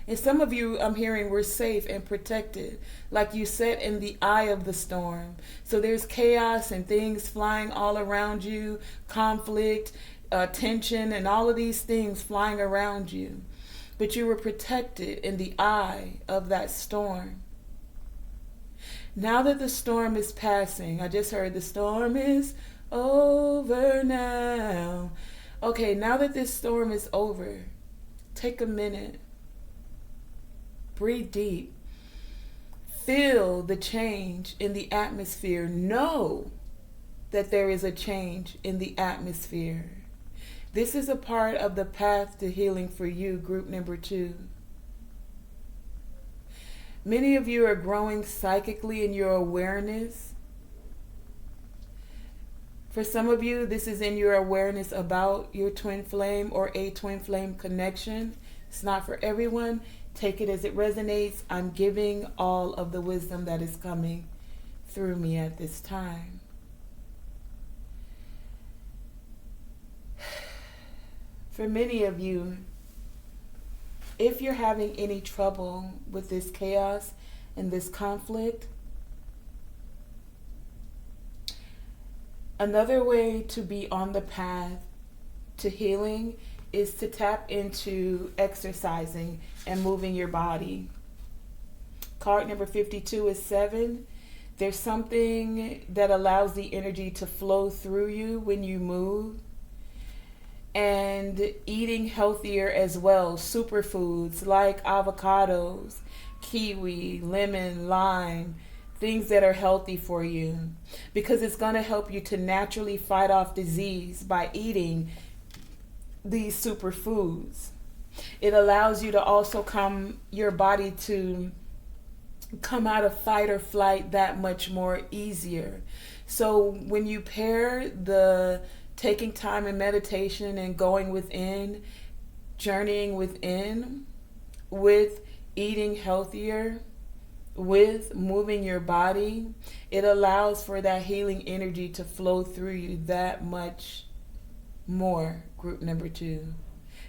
And some of you, I'm hearing, were safe and protected, like you sat in the eye of the storm. So there's chaos and things flying all around you, conflict, tension, and all of these things flying around you. But you were protected in the eye of that storm. Now that the storm is passing, I just heard the storm is over now. Okay, now that this storm is over, take a minute. Breathe deep. Feel the change in the atmosphere. Know that there is a change in the atmosphere. This is a part of the path to healing for you, group number 2. Many of you are growing psychically in your awareness. For some of you, this is in your awareness about your twin flame or a twin flame connection. It's not for everyone. Take it as it resonates. I'm giving all of the wisdom that is coming through me at this time. For many of you, if you're having any trouble with this chaos and this conflict, another way to be on the path to healing is to tap into exercising and moving your body. Card number 52 is 7. There's something that allows the energy to flow through you when you move. And eating healthier as well. Superfoods like avocados, kiwi, lemon, lime, things that are healthy for you. Because it's going to help you to naturally fight off disease by eating these superfoods. It allows you to also your body to come out of fight or flight that much more easier. So when you pair the taking time in meditation and going within, journeying within, with eating healthier, with moving your body, it allows for that healing energy to flow through you that much more. Group number 2.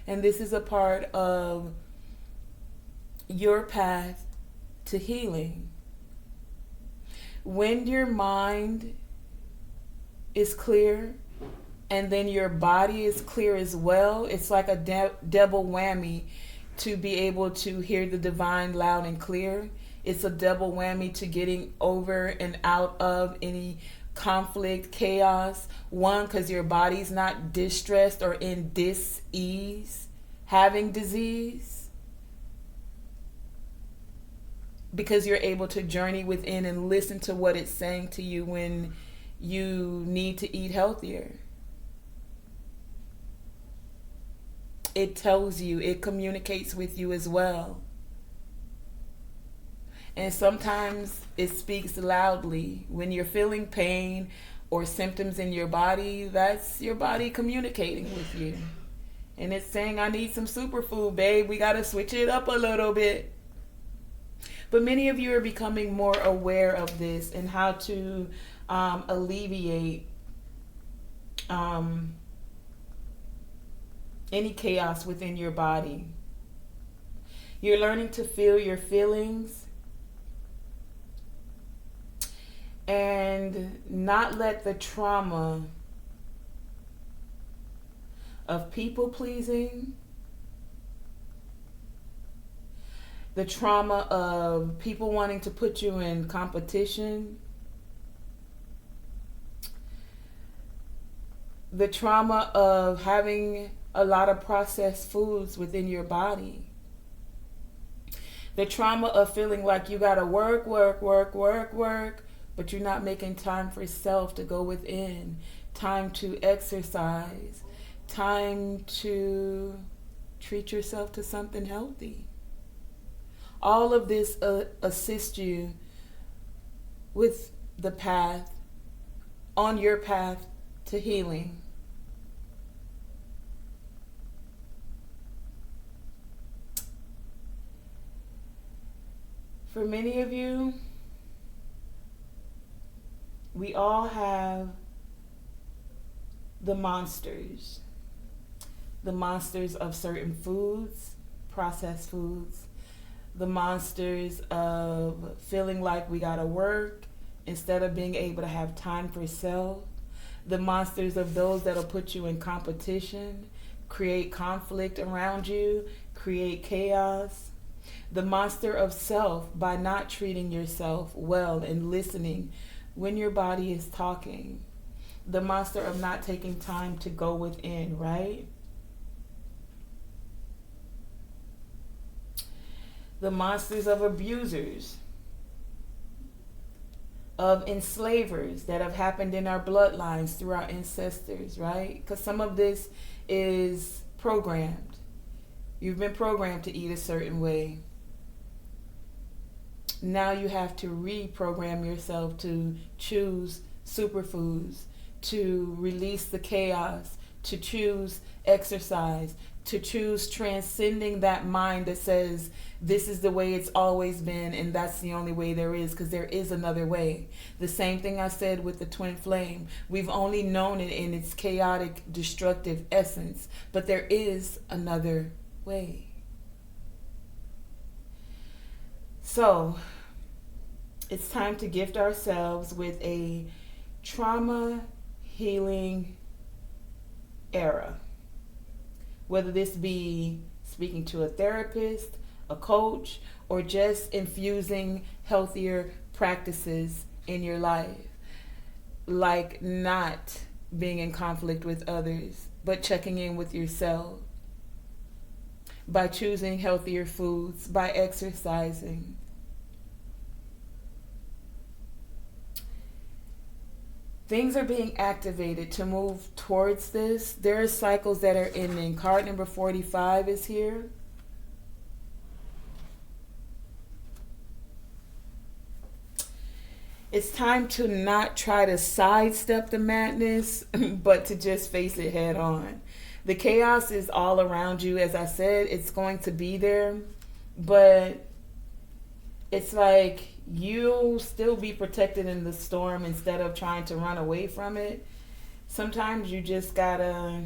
And this is a part of your path to healing. When your mind is clear and then your body is clear as well, it's like a double whammy to be able to hear the divine loud and clear. It's a double whammy to getting over and out of any conflict, chaos. One, because your body's not distressed or in dis-ease, having disease. Because you're able to journey within and listen to what it's saying to you when you need to eat healthier. It tells you, it communicates with you as well. And sometimes it speaks loudly. When you're feeling pain or symptoms in your body, that's your body communicating with you. And it's saying, I need some superfood, babe. We got to switch it up a little bit. But many of you are becoming more aware of this and how to alleviate any chaos within your body. You're learning to feel your feelings and not let the trauma of people pleasing, the trauma of people wanting to put you in competition, the trauma of having a lot of processed foods within your body, the trauma of feeling like you gotta work, but you're not making time for self to go within, time to exercise, time to treat yourself to something healthy. All of this assists you with the path, on your path to healing. For many of you, we all have the monsters of certain foods, processed foods, the monsters of feeling like we gotta work instead of being able to have time for self, the monsters of those that'll put you in competition, create conflict around you, create chaos, the monster of self by not treating yourself well and listening when your body is talking, the monster of not taking time to go within, right? The monsters of abusers, of enslavers that have happened in our bloodlines through our ancestors, right? Because some of this is programmed. You've been programmed to eat a certain way. Now you have to reprogram yourself to choose superfoods, to release the chaos, to choose exercise, to choose transcending that mind that says this is the way it's always been and that's the only way there is, because there is another way. The same thing I said with the twin flame. We've only known it in its chaotic, destructive essence, but there is another way. So it's time to gift ourselves with a trauma healing era. Whether this be speaking to a therapist, a coach, or just infusing healthier practices in your life. Like not being in conflict with others, but checking in with yourself. By choosing healthier foods, by exercising. Things are being activated to move towards this. There are cycles that are ending. Card number 45 is here. It's time to not try to sidestep the madness, but to just face it head on. The chaos is all around you. As I said, it's going to be there, but It's like you'll still be protected in the storm instead of trying to run away from it. Sometimes you just gotta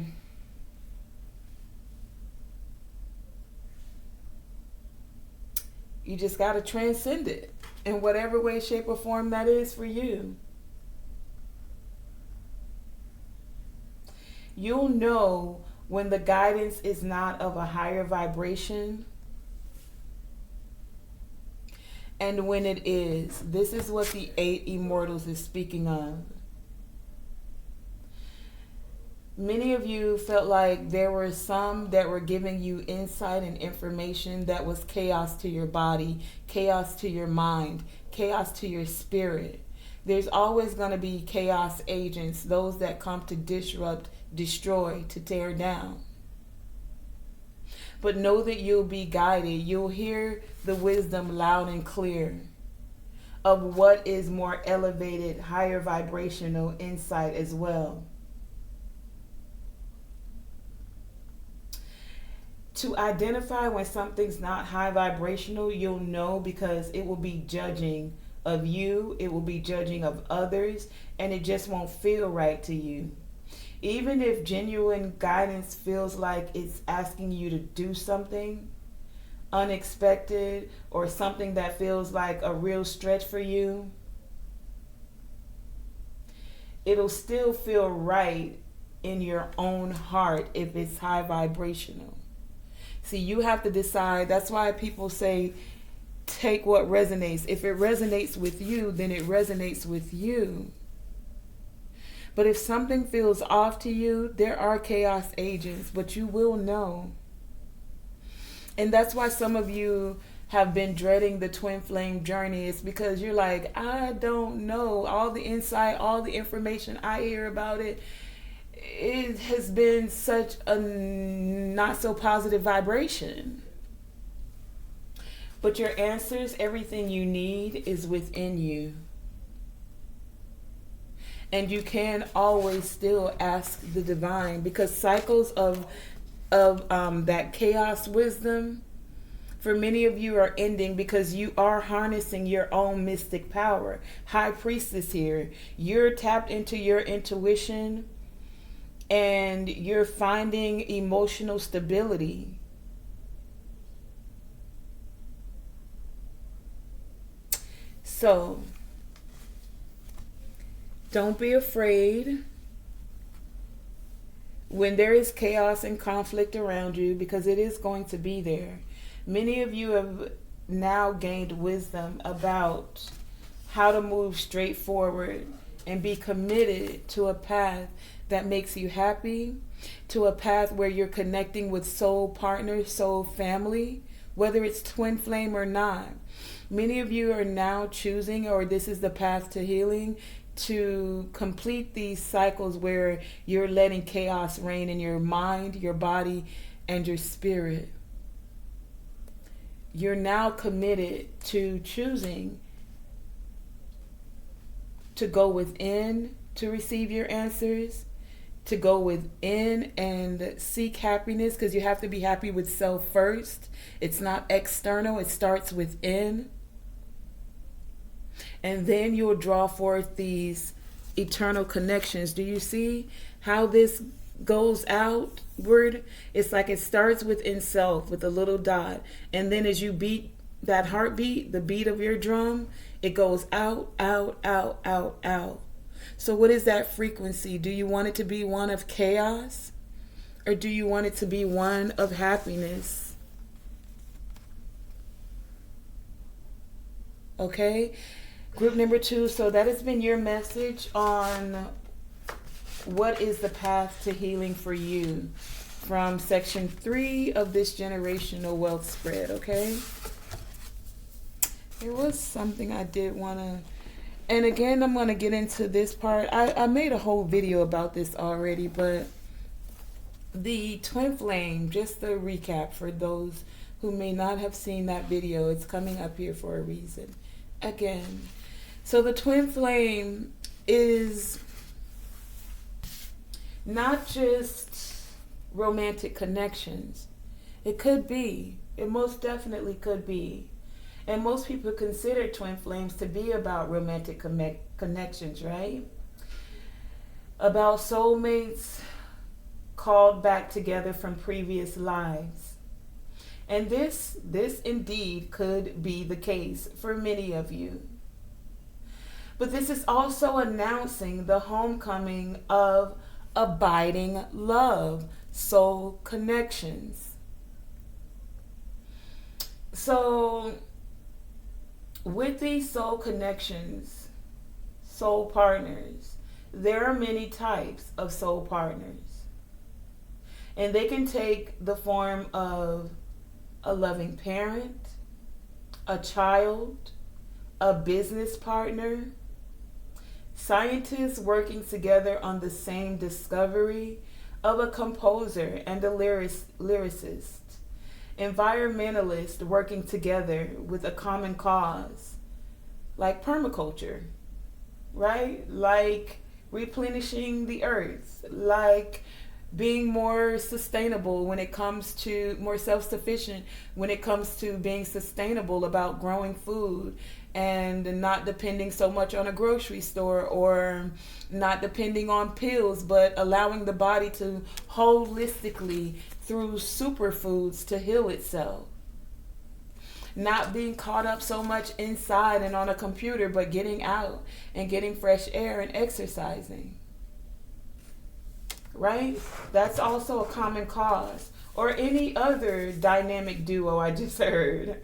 transcend it in whatever way, shape, or form that is for you. You'll know when the guidance is not of a higher vibration and when it is. This is what the 8 immortals is speaking of. Many of you felt like there were some that were giving you insight and information that was chaos to your body, chaos to your mind, chaos to your spirit. There's always going to be chaos agents, those that come to disrupt, destroy, to tear down. But know that you'll be guided. You'll hear the wisdom loud and clear of what is more elevated, higher vibrational insight as well. To identify when something's not high vibrational, you'll know because it will be judging of you, it will be judging of others, and it just won't feel right to you. Even if genuine guidance feels like it's asking you to do something unexpected or something that feels like a real stretch for you, it'll still feel right in your own heart if it's high vibrational. See, you have to decide. That's why people say, take what resonates. If it resonates with you, then it resonates with you. But if something feels off to you, there are chaos agents, but you will know. And that's why some of you have been dreading the twin flame journey. It's because you're like, I don't know. All the insight, all the information I hear about it, it has been such a not so positive vibration. But your answers, everything you need is within you. And you can always still ask the divine, because cycles of that chaos wisdom for many of you are ending because you are harnessing your own mystic power. High priestess here, you're tapped into your intuition and you're finding emotional stability. So don't be afraid when there is chaos and conflict around you, because it is going to be there. Many of you have now gained wisdom about how to move straight forward and be committed to a path that makes you happy, to a path where you're connecting with soul partners, soul family, whether it's twin flame or not. Many of you are now choosing, or this is the path to healing, to complete these cycles where you're letting chaos reign in your mind, your body, and your spirit. You're now committed to choosing to go within to receive your answers, to go within and seek happiness, because you have to be happy with self first. It's not external, it starts within. And then you'll draw forth these eternal connections. Do you see how this goes outward? It's like it starts within self with a little dot. And then as you beat that heartbeat, the beat of your drum, it goes out, out, out, out, out. So what is that frequency? Do you want it to be one of chaos? Or do you want it to be one of happiness? Okay? Group number 2, so that has been your message on what is the path to healing for you from section 3 of this generational wealth spread, okay? There was something I did want to, and again, I'm going to get into this part. I made a whole video about this already, but the twin flame, just a recap for those who may not have seen that video, it's coming up here for a reason. Again, so the twin flame is not just romantic connections. It could be. It most definitely could be. And most people consider twin flames to be about romantic connections, right? About soulmates called back together from previous lives. And this indeed could be the case for many of you. But this is also announcing the homecoming of abiding love, soul connections. So, with these soul connections, soul partners, there are many types of soul partners. And they can take the form of a loving parent, a child, a business partner, scientists working together on the same discovery of a composer and a lyricist, environmentalists working together with a common cause, like permaculture, right? Like replenishing the earth, like being more sustainable when it comes to more self-sufficient when it comes to being sustainable about growing food and not depending so much on a grocery store or not depending on pills, but allowing the body to holistically through superfoods to heal itself. Not being caught up so much inside and on a computer, but getting out and getting fresh air and exercising. Right? That's also a common cause. Or any other dynamic duo I just heard.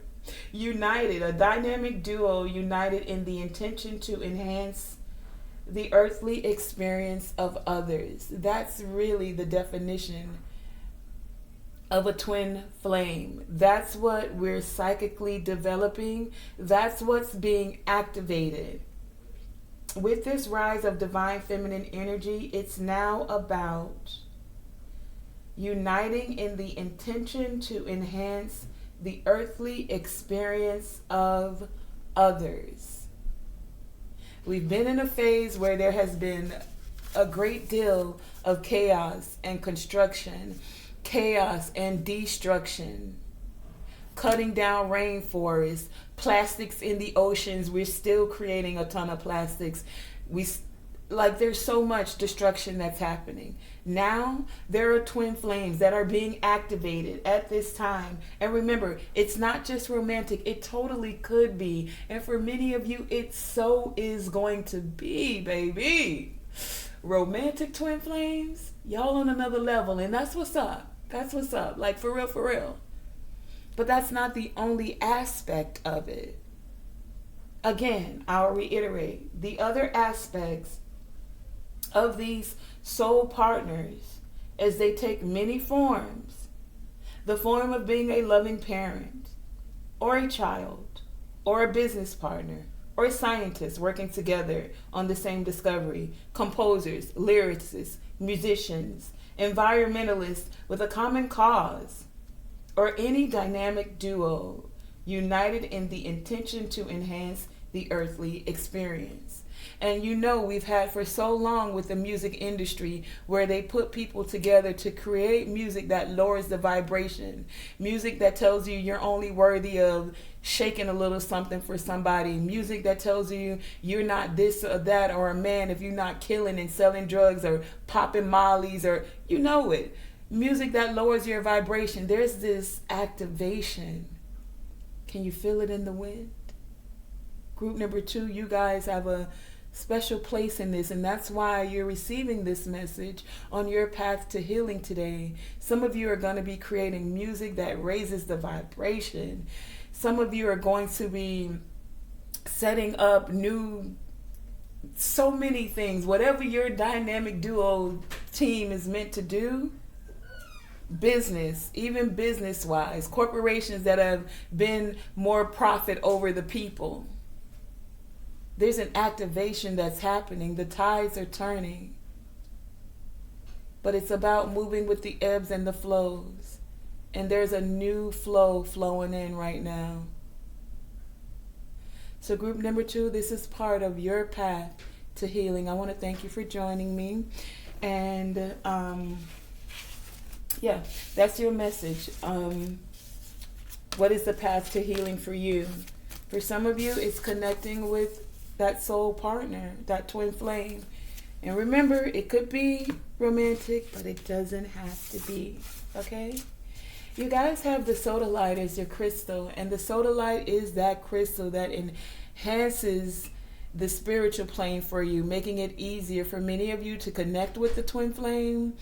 United, a dynamic duo united in the intention to enhance the earthly experience of others. That's really the definition of a twin flame. That's what we're psychically developing. That's what's being activated. With this rise of divine feminine energy, it's now about uniting in the intention to enhance the earthly experience of others. We've been in a phase where there has been a great deal of chaos and construction, chaos and destruction, cutting down rainforests, plastics in the oceans. We're still creating a ton of plastics. There's so much destruction that's happening. Now there are twin flames that are being activated at this time. And remember, it's not just romantic. It totally could be. And for many of you, it so is going to be, baby. Romantic twin flames, y'all on another level. And that's what's up. That's what's up. Like for real, for real. But that's not the only aspect of it. Again, I'll reiterate, the other aspects of these soul partners as they take many forms. The form of being a loving parent, or a child, or a business partner, or scientists working together on the same discovery, composers, lyricists, musicians, environmentalists with a common cause, or any dynamic duo united in the intention to enhance the earthly experience. And you know, we've had for so long with the music industry where they put people together to create music that lowers the vibration, music that tells you you're only worthy of shaking a little something for somebody, music that tells you you're not this or that or a man if you're not killing and selling drugs or popping mollies, or you know it. Music that lowers your vibration. There's this activation. Can you feel it in the wind? Group number 2, you guys have a special place in this, and that's why you're receiving this message on your path to healing today. Some of you are going to be creating music that raises the vibration. Some of you are going to be setting up so many things. Whatever your dynamic duo team is meant to do, business, even business-wise, corporations that have been more profit over the people. There's an activation that's happening. The tides are turning. But it's about moving with the ebbs and the flows. And there's a new flow flowing in right now. So group number 2, this is part of your path to healing. I want to thank you for joining me. And that's your message. What is the path to healing for you? For some of you, it's connecting with that soul partner, that twin flame. And remember, it could be romantic, but it doesn't have to be, okay? You guys have the sodalite as your crystal, and the sodalite is that crystal that enhances the spiritual plane for you, making it easier for many of you to connect with the twin flame,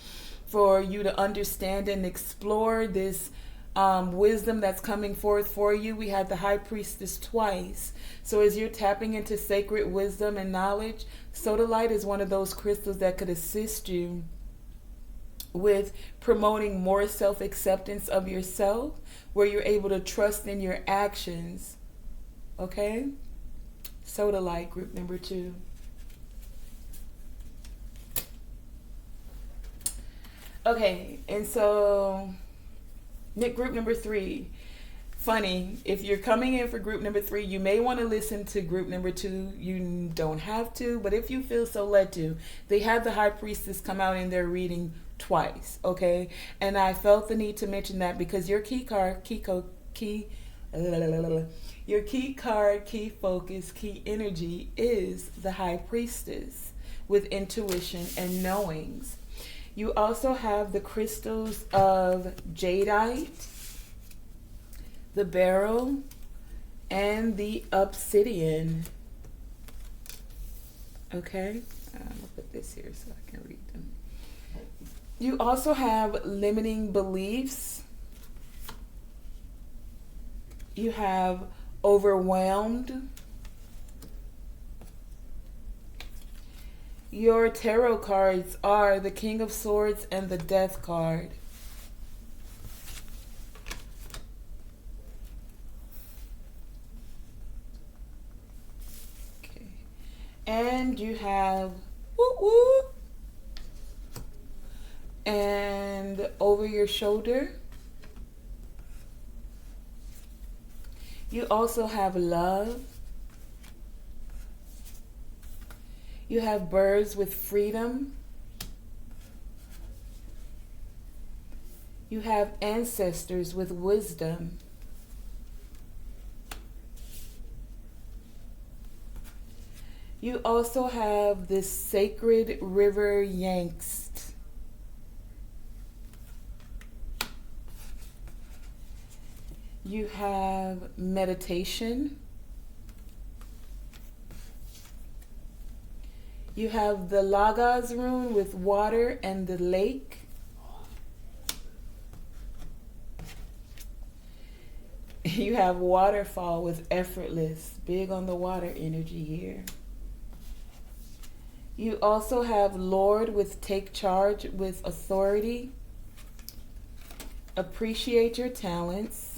for you to understand and explore this wisdom that's coming forth for you. We have the high priestess twice. So as you're tapping into sacred wisdom and knowledge, sodalite is one of those crystals that could assist you with promoting more self-acceptance of yourself, where you're able to trust in your actions. Okay? Sodalite, group number 2. Okay, and so group number 3. Funny, if you're coming in for group number 3, you may want to listen to group number 2. You don't have to, but if you feel so led to, they had the high priestess come out in their reading twice, okay? And I felt the need to mention that because your key card, key focus, key energy is the high priestess with intuition and knowings. You also have the crystals of jadeite, the beryl, and the obsidian. Okay, I'm gonna put this here so I can read them. You also have limiting beliefs. You have overwhelmed. Your tarot cards are the King of Swords and the Death card. Okay. And you have woo woo. And over your shoulder, you also have love. You have birds with freedom. You have ancestors with wisdom. You also have this sacred river Yangtze. You have meditation. You have the Lagos rune with water and the lake. You have waterfall with effortless, big on the water energy here. You also have Lord with take charge with authority. Appreciate your talents.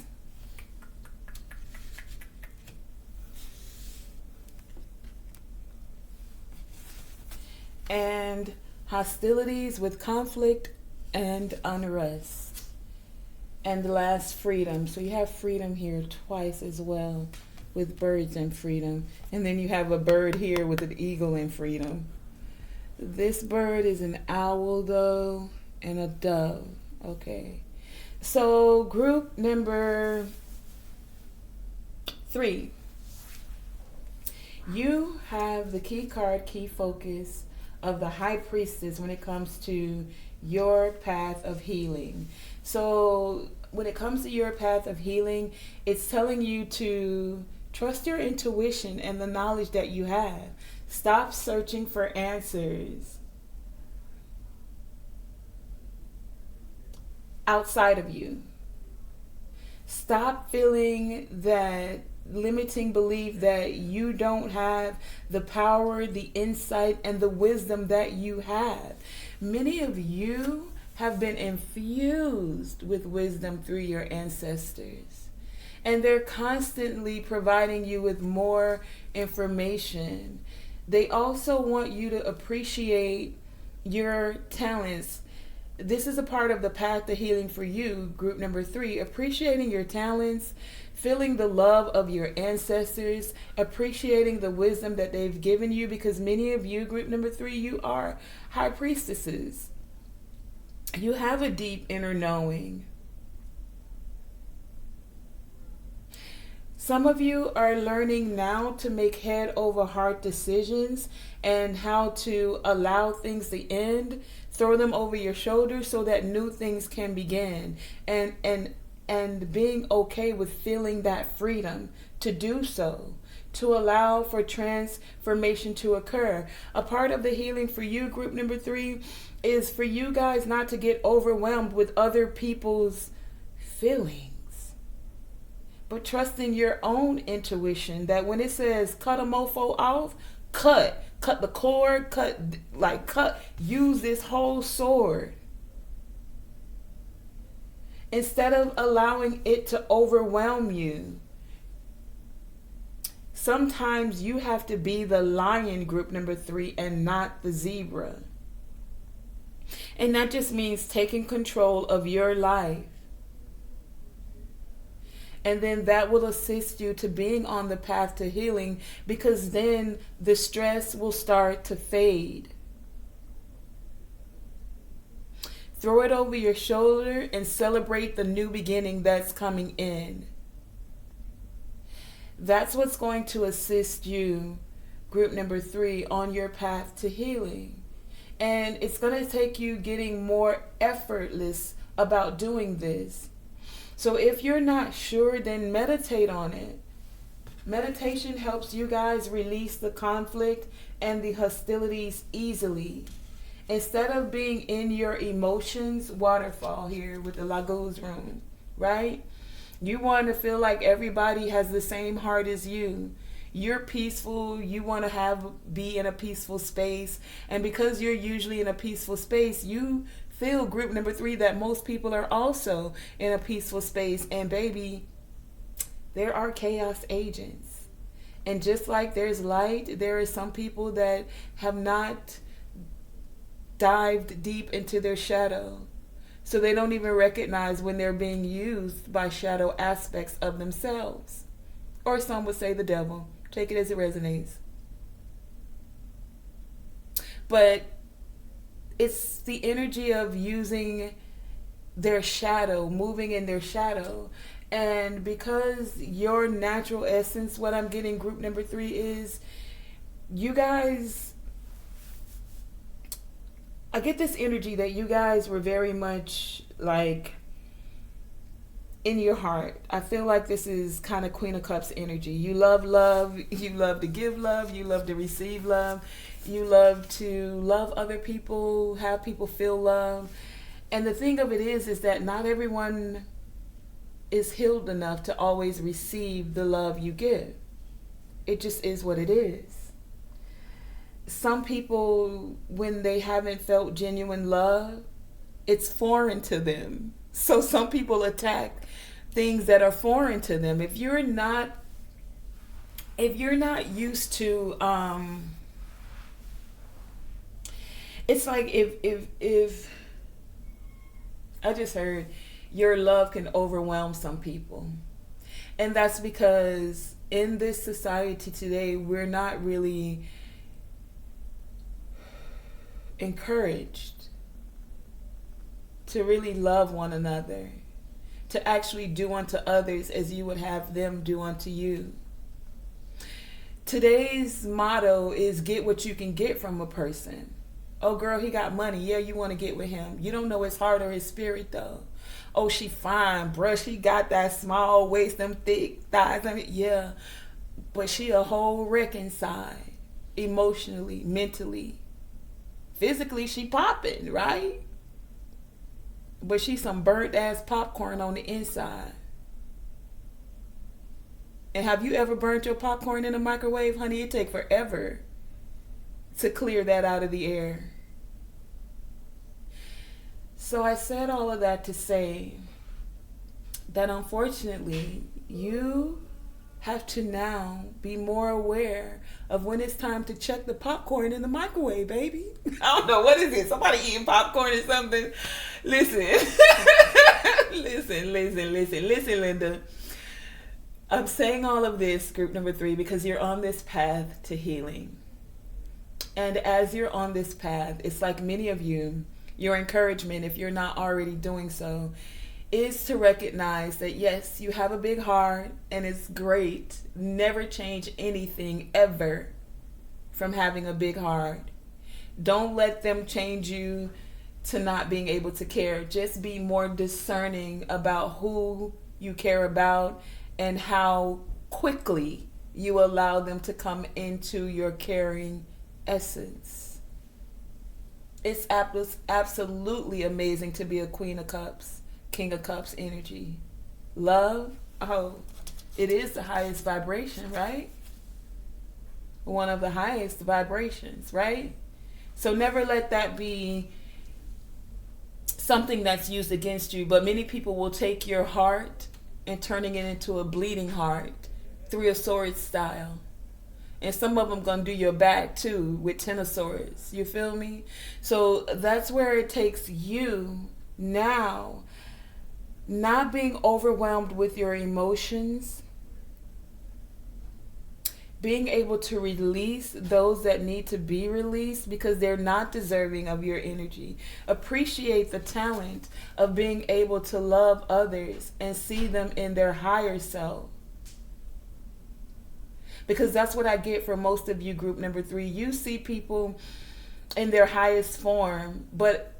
And hostilities with conflict and unrest. And the last, freedom. So you have freedom here twice as well, with birds and freedom. And then you have a bird here with an eagle and freedom. This bird is an owl though, and a dove. Okay. So group number 3. You have the key card, key focus of the high priestess when it comes to your path of healing. So when it comes to your path of healing, it's telling you to trust your intuition and the knowledge that you have. Stop searching for answers outside of you. Stop feeling that limiting belief that you don't have the power, the insight, and the wisdom that you have. Many of you have been infused with wisdom through your ancestors, and they're constantly providing you with more information. They also want you to appreciate your talents. This is a part of the path to healing for you, group number 3, appreciating your talents, feeling the love of your ancestors, appreciating the wisdom that they've given you, because many of you, group number 3, you are high priestesses. You have a deep inner knowing. Some of you are learning now to make head over heart decisions and how to allow things to end, throw them over your shoulders so that new things can begin. And being okay with feeling that freedom to do so, to allow for transformation to occur. A part of the healing for you, group number 3, is for you guys not to get overwhelmed with other people's feelings, but trusting your own intuition that when it says cut a mofo off, cut the cord, use this whole sword. Instead of allowing it to overwhelm you. Sometimes you have to be the lion, group number 3, and not the zebra. And that just means taking control of your life. And then that will assist you to being on the path to healing, because then the stress will start to fade. Throw it over your shoulder and celebrate the new beginning that's coming in. That's what's going to assist you, group number 3, on your path to healing. And it's going to take you getting more effortless about doing this. So if you're not sure, then meditate on it. Meditation helps you guys release the conflict and the hostilities easily. Instead of being in your emotions, waterfall here with the Lagos room, right? You want to feel like everybody has the same heart as you. You're peaceful. You want to be in a peaceful space. And because you're usually in a peaceful space, you feel, group number 3, that most people are also in a peaceful space. And baby, there are chaos agents. And just like there's light, there are some people that have not dived deep into their shadow. So they don't even recognize when they're being used by shadow aspects of themselves. Or some would say the devil. Take it as it resonates. But it's the energy of using their shadow, moving in their shadow. And because your natural essence, what I'm getting, group number 3, is you guys, I get this energy that you guys were very much like in your heart. I feel like this is kind of Queen of Cups energy. You love love. You love to give love. You love to receive love. You love to love other people, have people feel love. And the thing of it is that not everyone is healed enough to always receive the love you give. It just is what it is. Some people, when they haven't felt genuine love, it's foreign to them. So some people attack things that are foreign to them. If you're not used to, it's like if I just heard your love can overwhelm some people. And that's because in this society today, we're not really encouraged to really love one another, to actually do unto others as you would have them do unto you. Today's motto is get what you can get from a person. Oh girl, he got money. Yeah, you want to get with him. You don't know his heart or his spirit though. Oh, she fine, bruh. She got that small waist, them thick thighs. Yeah, but she a whole wreck inside, emotionally, mentally. Physically, she popping, right? But she's some burnt ass popcorn on the inside. And have you ever burnt your popcorn in a microwave? Honey, it take forever to clear that out of the air. So I said all of that to say that unfortunately, you have to now be more aware of when it's time to check the popcorn in the microwave, baby. I don't know, what is it? Somebody eating popcorn or something? Listen. Listen, Linda. I'm saying all of this, group number 3, because you're on this path to healing. And as you're on this path, it's like many of you, your encouragement, if you're not already doing so, is to recognize that yes, you have a big heart and it's great. Never change anything ever from having a big heart. Don't let them change you to not being able to care. Just be more discerning about who you care about and how quickly you allow them to come into your caring essence. It's absolutely amazing to be a Queen of Cups, King of Cups energy. Love, oh, it is the highest vibration, right? One of the highest vibrations, right? So never let that be something that's used against you. But many people will take your heart and turning it into a bleeding heart, 3 of Swords style. And some of them gonna do your back too with 10 of Swords. You feel me? So that's where it takes you now, not being overwhelmed with your emotions, being able to release those that need to be released because they're not deserving of your energy. Appreciate the talent of being able to love others and see them in their higher self. Because that's what I get from most of you, group number 3. You see people in their highest form, but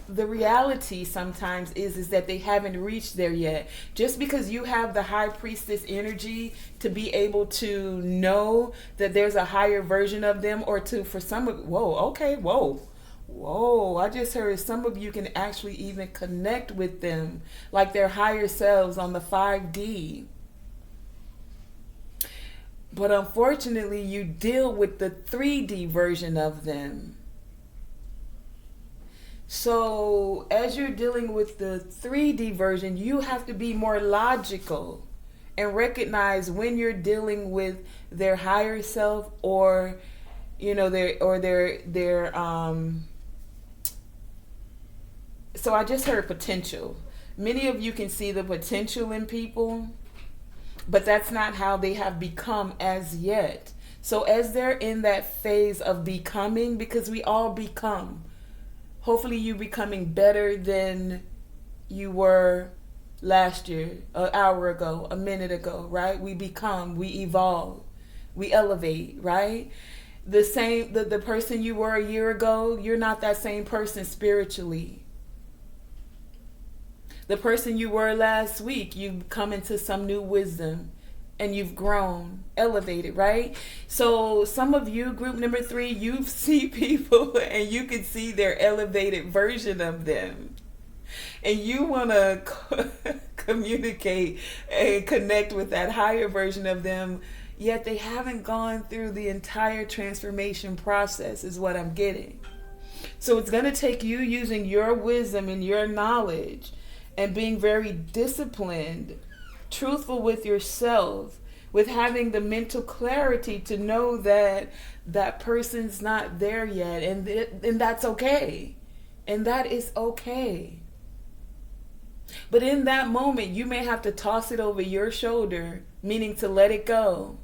the reality sometimes is that they haven't reached there yet. Just because you have the high priestess energy to be able to know that there's a higher version of them, or to, for some of, whoa, I just heard some of you can actually even connect with them like their higher selves on the 5D. But unfortunately, you deal with the 3D version of them. So as you're dealing with the 3D version, you have to be more logical and recognize when you're dealing with their higher self, or their so I just heard potential. Many of you can see the potential in people, but that's not how they have become as yet. So as they're in that phase of becoming, because we all become, hopefully you becoming better than you were last year, an hour ago, a minute ago, right? We become, we evolve, we elevate, right? The person you were a year ago, you're not that same person spiritually. The person you were last week, you've come into some new wisdom and you've grown, elevated, right? So some of you, group number 3, you see people and you can see their elevated version of them. And you want to communicate and connect with that higher version of them, yet they haven't gone through the entire transformation process, is what I'm getting. So it's going to take you using your wisdom and your knowledge and being very disciplined, truthful with yourself, with having the mental clarity to know that that person's not there yet, and that's okay. And that is okay. But in that moment, you may have to toss it over your shoulder, meaning to let it go,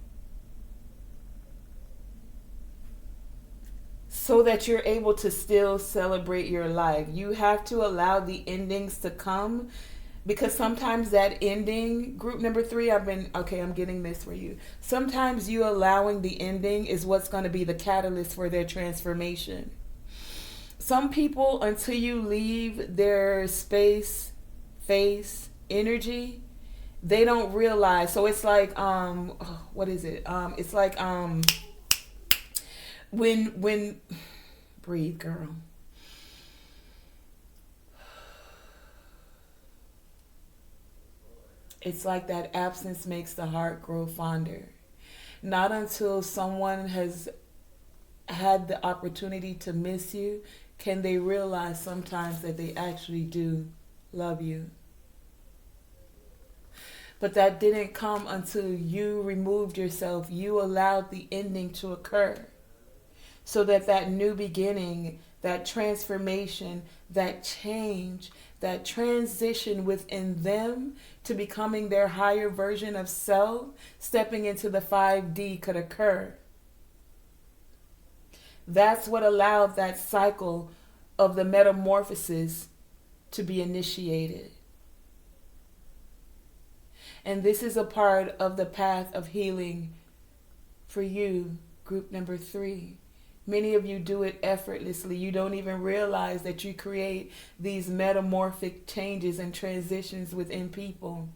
so that you're able to still celebrate your life. You have to allow the endings to come, because sometimes that ending, group number 3, I'm getting this for you. Sometimes you allowing the ending is what's going to be the catalyst for their transformation. Some people, until you leave their space, face, energy, they don't realize. So it's like, what is it? It's like, when breathe, girl. It's like that absence makes the heart grow fonder. Not until someone has had the opportunity to miss you can they realize sometimes that they actually do love you. But that didn't come until you removed yourself. You allowed the ending to occur, so that new beginning, that transformation, that change, that transition within them to becoming their higher version of self, stepping into the 5D, could occur. That's what allowed that cycle of the metamorphosis to be initiated. And this is a part of the path of healing for you, group number 3. Many of you do it effortlessly. You don't even realize that you create these metamorphic changes and transitions within people.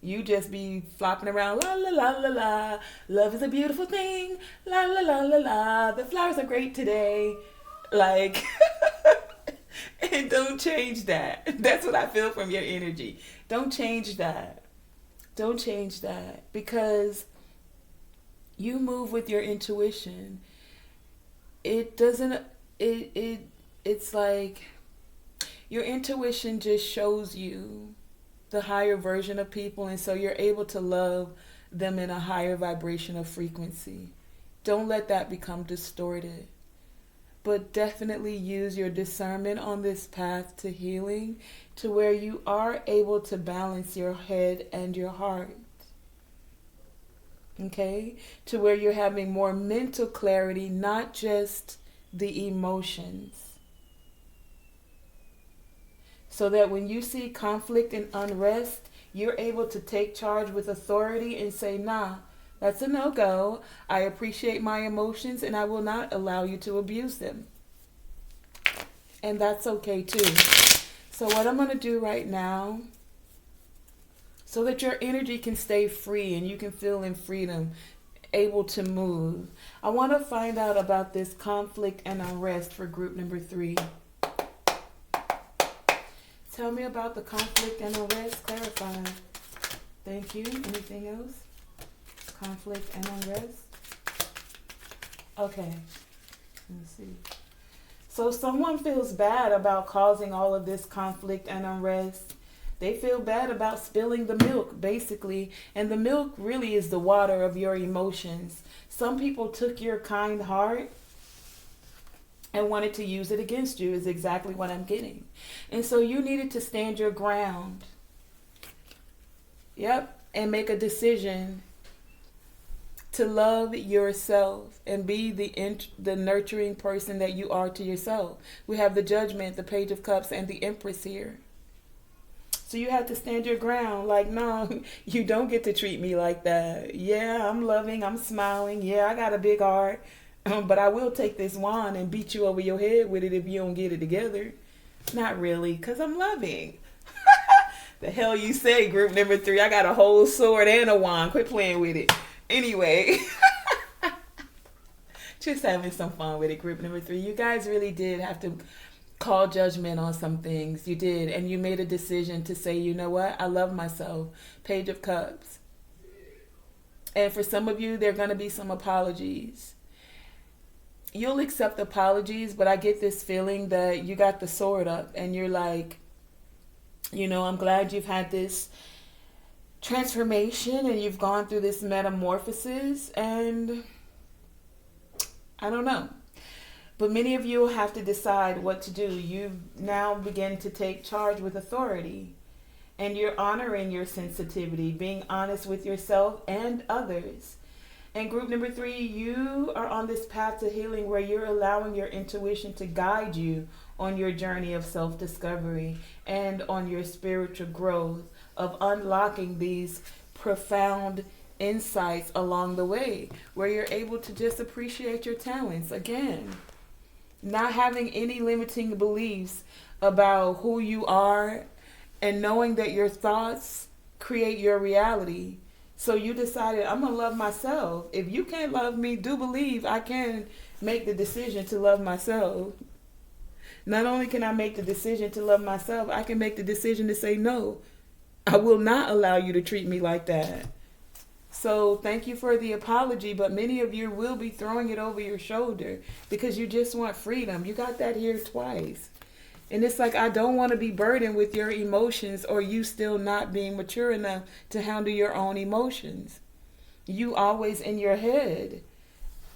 You just be flopping around, la la la la la. Love is a beautiful thing, la la la la la. The flowers are great today. Like, and don't change that. That's what I feel from your energy. Don't change that. Don't change that, because you move with your intuition. It doesn't, it's like your intuition just shows you the higher version of people, and so you're able to love them in a higher vibrational frequency. Don't let that become distorted, but definitely use your discernment on this path to healing to where you are able to balance your head and your heart. Okay? To where you're having more mental clarity, not just the emotions. So that when you see conflict and unrest, you're able to take charge with authority and say, nah, that's a no-go. I appreciate my emotions and I will not allow you to abuse them. And that's okay too. So what I'm going to do right now, so that your energy can stay free and you can feel in freedom, able to move, I want to find out about this conflict and unrest for group number 3. Tell me about the conflict and unrest. Clarify. Thank you. Anything else? Conflict and unrest. Okay. Let's see. So someone feels bad about causing all of this conflict and unrest. They feel bad about spilling the milk, basically. And the milk really is the water of your emotions. Some people took your kind heart and wanted to use it against you, is exactly what I'm getting. And so you needed to stand your ground. Yep. And make a decision to love yourself and be the nurturing person that you are to yourself. We have the Judgment, the Page of Cups, and the Empress here. So you have to stand your ground. Like, no, you don't get to treat me like that. Yeah, I'm loving, I'm smiling. Yeah, I got a big heart. But I will take this wand and beat you over your head with it if you don't get it together. Not really, because I'm loving. The hell you say, group number 3? I got a whole sword and a wand. Quit playing with it. Anyway. Just having some fun with it, group number 3. You guys really did have to call judgment on some things. You did. And you made a decision to say, you know what? I love myself. Page of Cups. And for some of you, there are going to be some apologies. You'll accept apologies, but I get this feeling that you got the sword up and you're like, you know, I'm glad you've had this transformation and you've gone through this metamorphosis, and I don't know. But many of you will have to decide what to do. You now begin to take charge with authority, and you're honoring your sensitivity, being honest with yourself and others. And group number 3, you are on this path to healing where you're allowing your intuition to guide you on your journey of self-discovery and on your spiritual growth, of unlocking these profound insights along the way, where you're able to just appreciate your talents. Again, not having any limiting beliefs about who you are, and knowing that your thoughts create your reality. So you decided, I'm going to love myself. If you can't love me, do believe I can make the decision to love myself. Not only can I make the decision to love myself, I can make the decision to say, no, I will not allow you to treat me like that. So thank you for the apology, but many of you will be throwing it over your shoulder because you just want freedom. You got that here twice. And it's like, I don't want to be burdened with your emotions, or you still not being mature enough to handle your own emotions. You always in your head.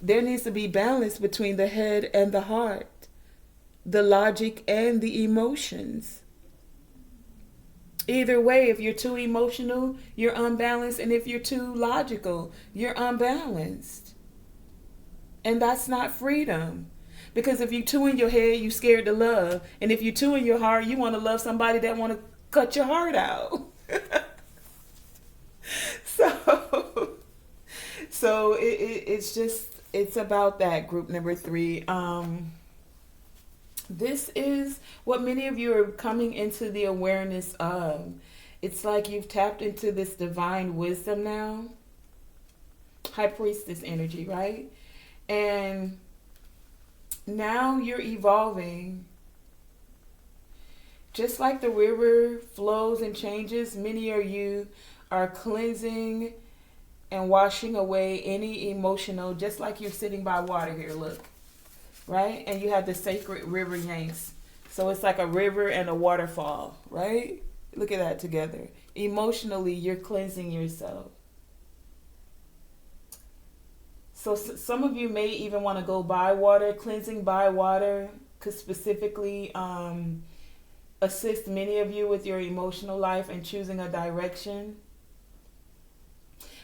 There needs to be balance between the head and the heart, the logic and the emotions. Either way, if you're too emotional, you're unbalanced. And if you're too logical, you're unbalanced. And that's not freedom. Because if you're too in your head, you're scared to love. And if you're too in your heart, you want to love somebody that want to cut your heart out. So, it's just, it's about that, group number 3. This is what many of you are coming into the awareness of. It's like you've tapped into this divine wisdom now. High priestess energy, right? And now you're evolving. Just like the river flows and changes, many of you are cleansing and washing away any emotional, just like you're sitting by water here, look. Right? And you have the sacred river Yanks. So it's like a river and a waterfall, right? Look at that together. Emotionally, you're cleansing yourself. So some of you may even want to go by water. Cleansing by water could specifically assist many of you with your emotional life and choosing a direction.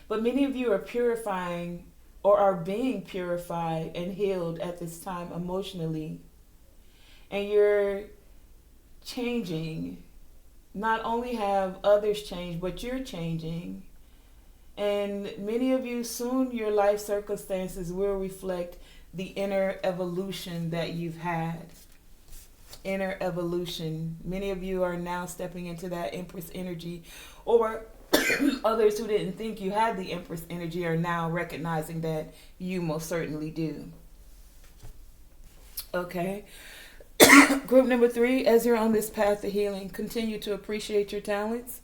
But many of you are purifying or are being purified and healed at this time emotionally. And you're changing. Not only have others change, but you're changing. And many of you, soon your life circumstances will reflect the inner evolution that you've had. Inner evolution. Many of you are now stepping into that Empress energy, or others who didn't think you had the Empress energy are now recognizing that you most certainly do. Okay. Group number 3, as you're on this path to healing, continue to appreciate your talents.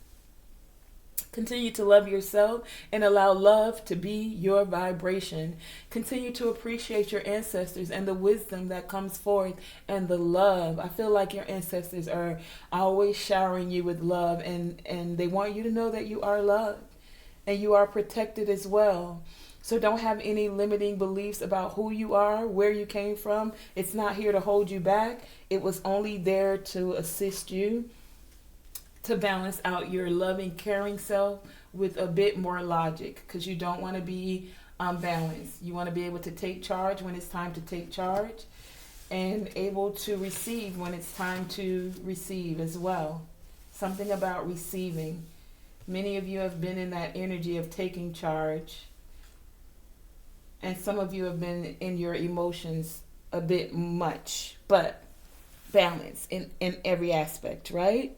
Continue to love yourself and allow love to be your vibration. Continue to appreciate your ancestors and the wisdom that comes forth and the love. I feel like your ancestors are always showering you with love, and they want you to know that you are loved and you are protected as well. So don't have any limiting beliefs about who you are, where you came from. It's not here to hold you back. It was only there to assist you to balance out your loving, caring self with a bit more logic, because you don't want to be unbalanced. You want to be able to take charge when it's time to take charge, and able to receive when it's time to receive as well. Something about receiving. Many of you have been in that energy of taking charge, and some of you have been in your emotions a bit much, but balance in every aspect, right?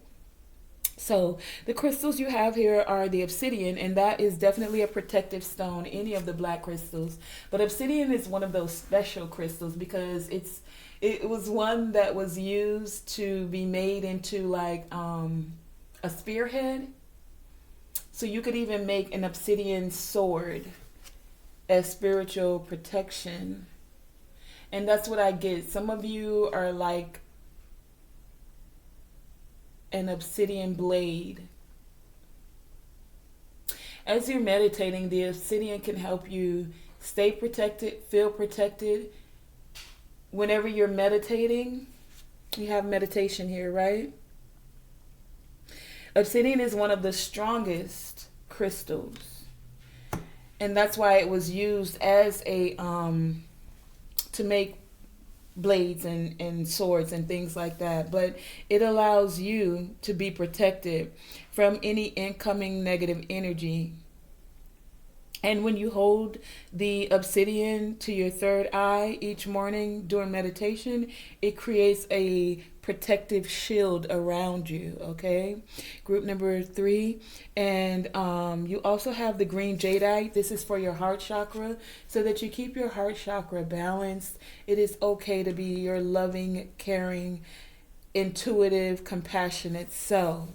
So the crystals you have here are the obsidian, and that is definitely a protective stone, any of the black crystals. But obsidian is one of those special crystals because it was one that was used to be made into like a spearhead. So you could even make an obsidian sword as spiritual protection. And that's what I get. Some of you are like an obsidian blade. As you're meditating, the obsidian can help you stay protected, feel protected. Whenever you're meditating, you have meditation here, right? Obsidian is one of the strongest crystals. And that's why it was used as a to make blades and swords and things like that. But it allows you to be protected from any incoming negative energy. And when you hold the obsidian to your third eye each morning during meditation, it creates a protective shield around you, okay? Group number 3. And you also have the green jadeite. This is for your heart chakra, so that you keep your heart chakra balanced. It is okay to be your loving, caring, intuitive, compassionate self.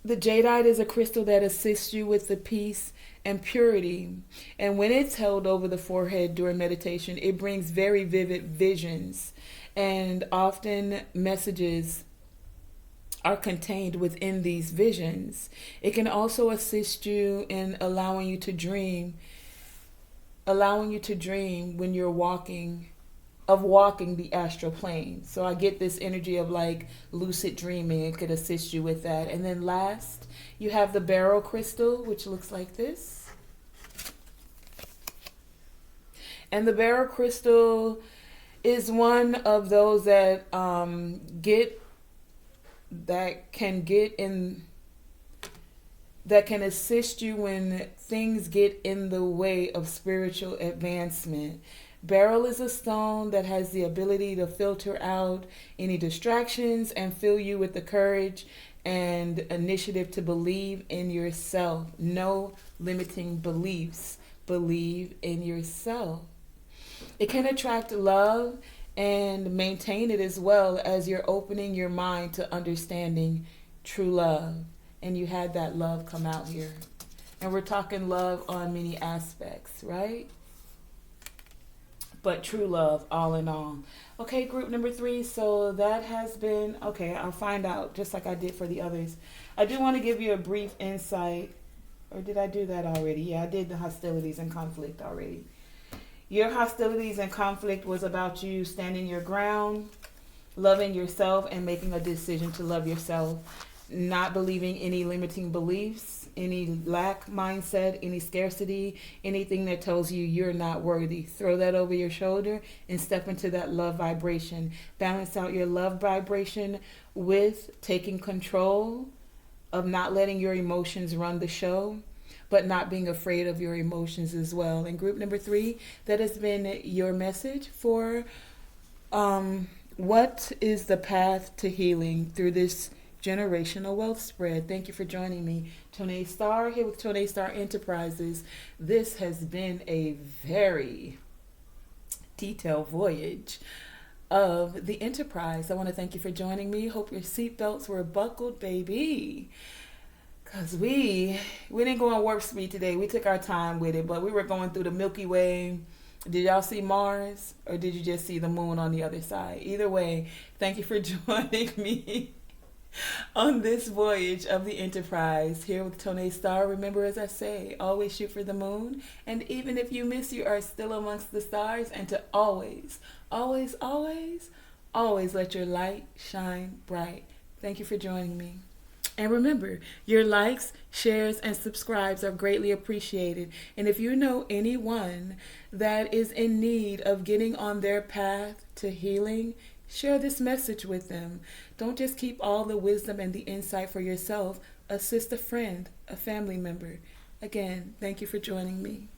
The jadeite is a crystal that assists you with the peace and purity. And when it's held over the forehead during meditation, it brings very vivid visions. And often messages are contained within these visions. It can also assist you in allowing you to dream when you're walking the astral plane. So I get this energy of like lucid dreaming. It could assist you with that. And then last, you have the beryl crystal, which looks like this. And the beryl crystal is one of those that can get in that can assist you when things get in the way of spiritual advancement. Beryl is a stone that has the ability to filter out any distractions and fill you with the courage and initiative to believe in yourself. No limiting beliefs. Believe in yourself. It can attract love and maintain it as well as you're opening your mind to understanding true love. And you had that love come out here. And we're talking love on many aspects, right? But true love all in all. Okay, group number 3. So that has been, okay, I'll find out just like I did for the others. I do want to give you a brief insight. Or did I do that already? Yeah, I did the hostilities and conflict already. Your hostilities and conflict was about you standing your ground, loving yourself, and making a decision to love yourself. Not believing any limiting beliefs, any lack mindset, any scarcity, anything that tells you you're not worthy. Throw that over your shoulder and step into that love vibration. Balance out your love vibration with taking control of not letting your emotions run the show, but not being afraid of your emotions as well. And group number 3, that has been your message for what is the path to healing through this generational wealth spread. Thank you for joining me. Tonae Star here with Tonae Star Enterprises. This has been a very detailed voyage of the enterprise. I want to thank you for joining me. Hope your seatbelts were buckled, baby. Because we didn't go on warp speed today. We took our time with it, but we were going through the Milky Way. Did y'all see Mars, or did you just see the moon on the other side? Either way, thank you for joining me on this voyage of the enterprise here with Tonae Star. Remember, as I say, always shoot for the moon. And even if you miss, you are still amongst the stars. And to always, always, always, always let your light shine bright. Thank you for joining me. And remember, your likes, shares, and subscribes are greatly appreciated. And if you know anyone that is in need of getting on their path to healing, share this message with them. Don't just keep all the wisdom and the insight for yourself. Assist a friend, a family member. Again, thank you for joining me.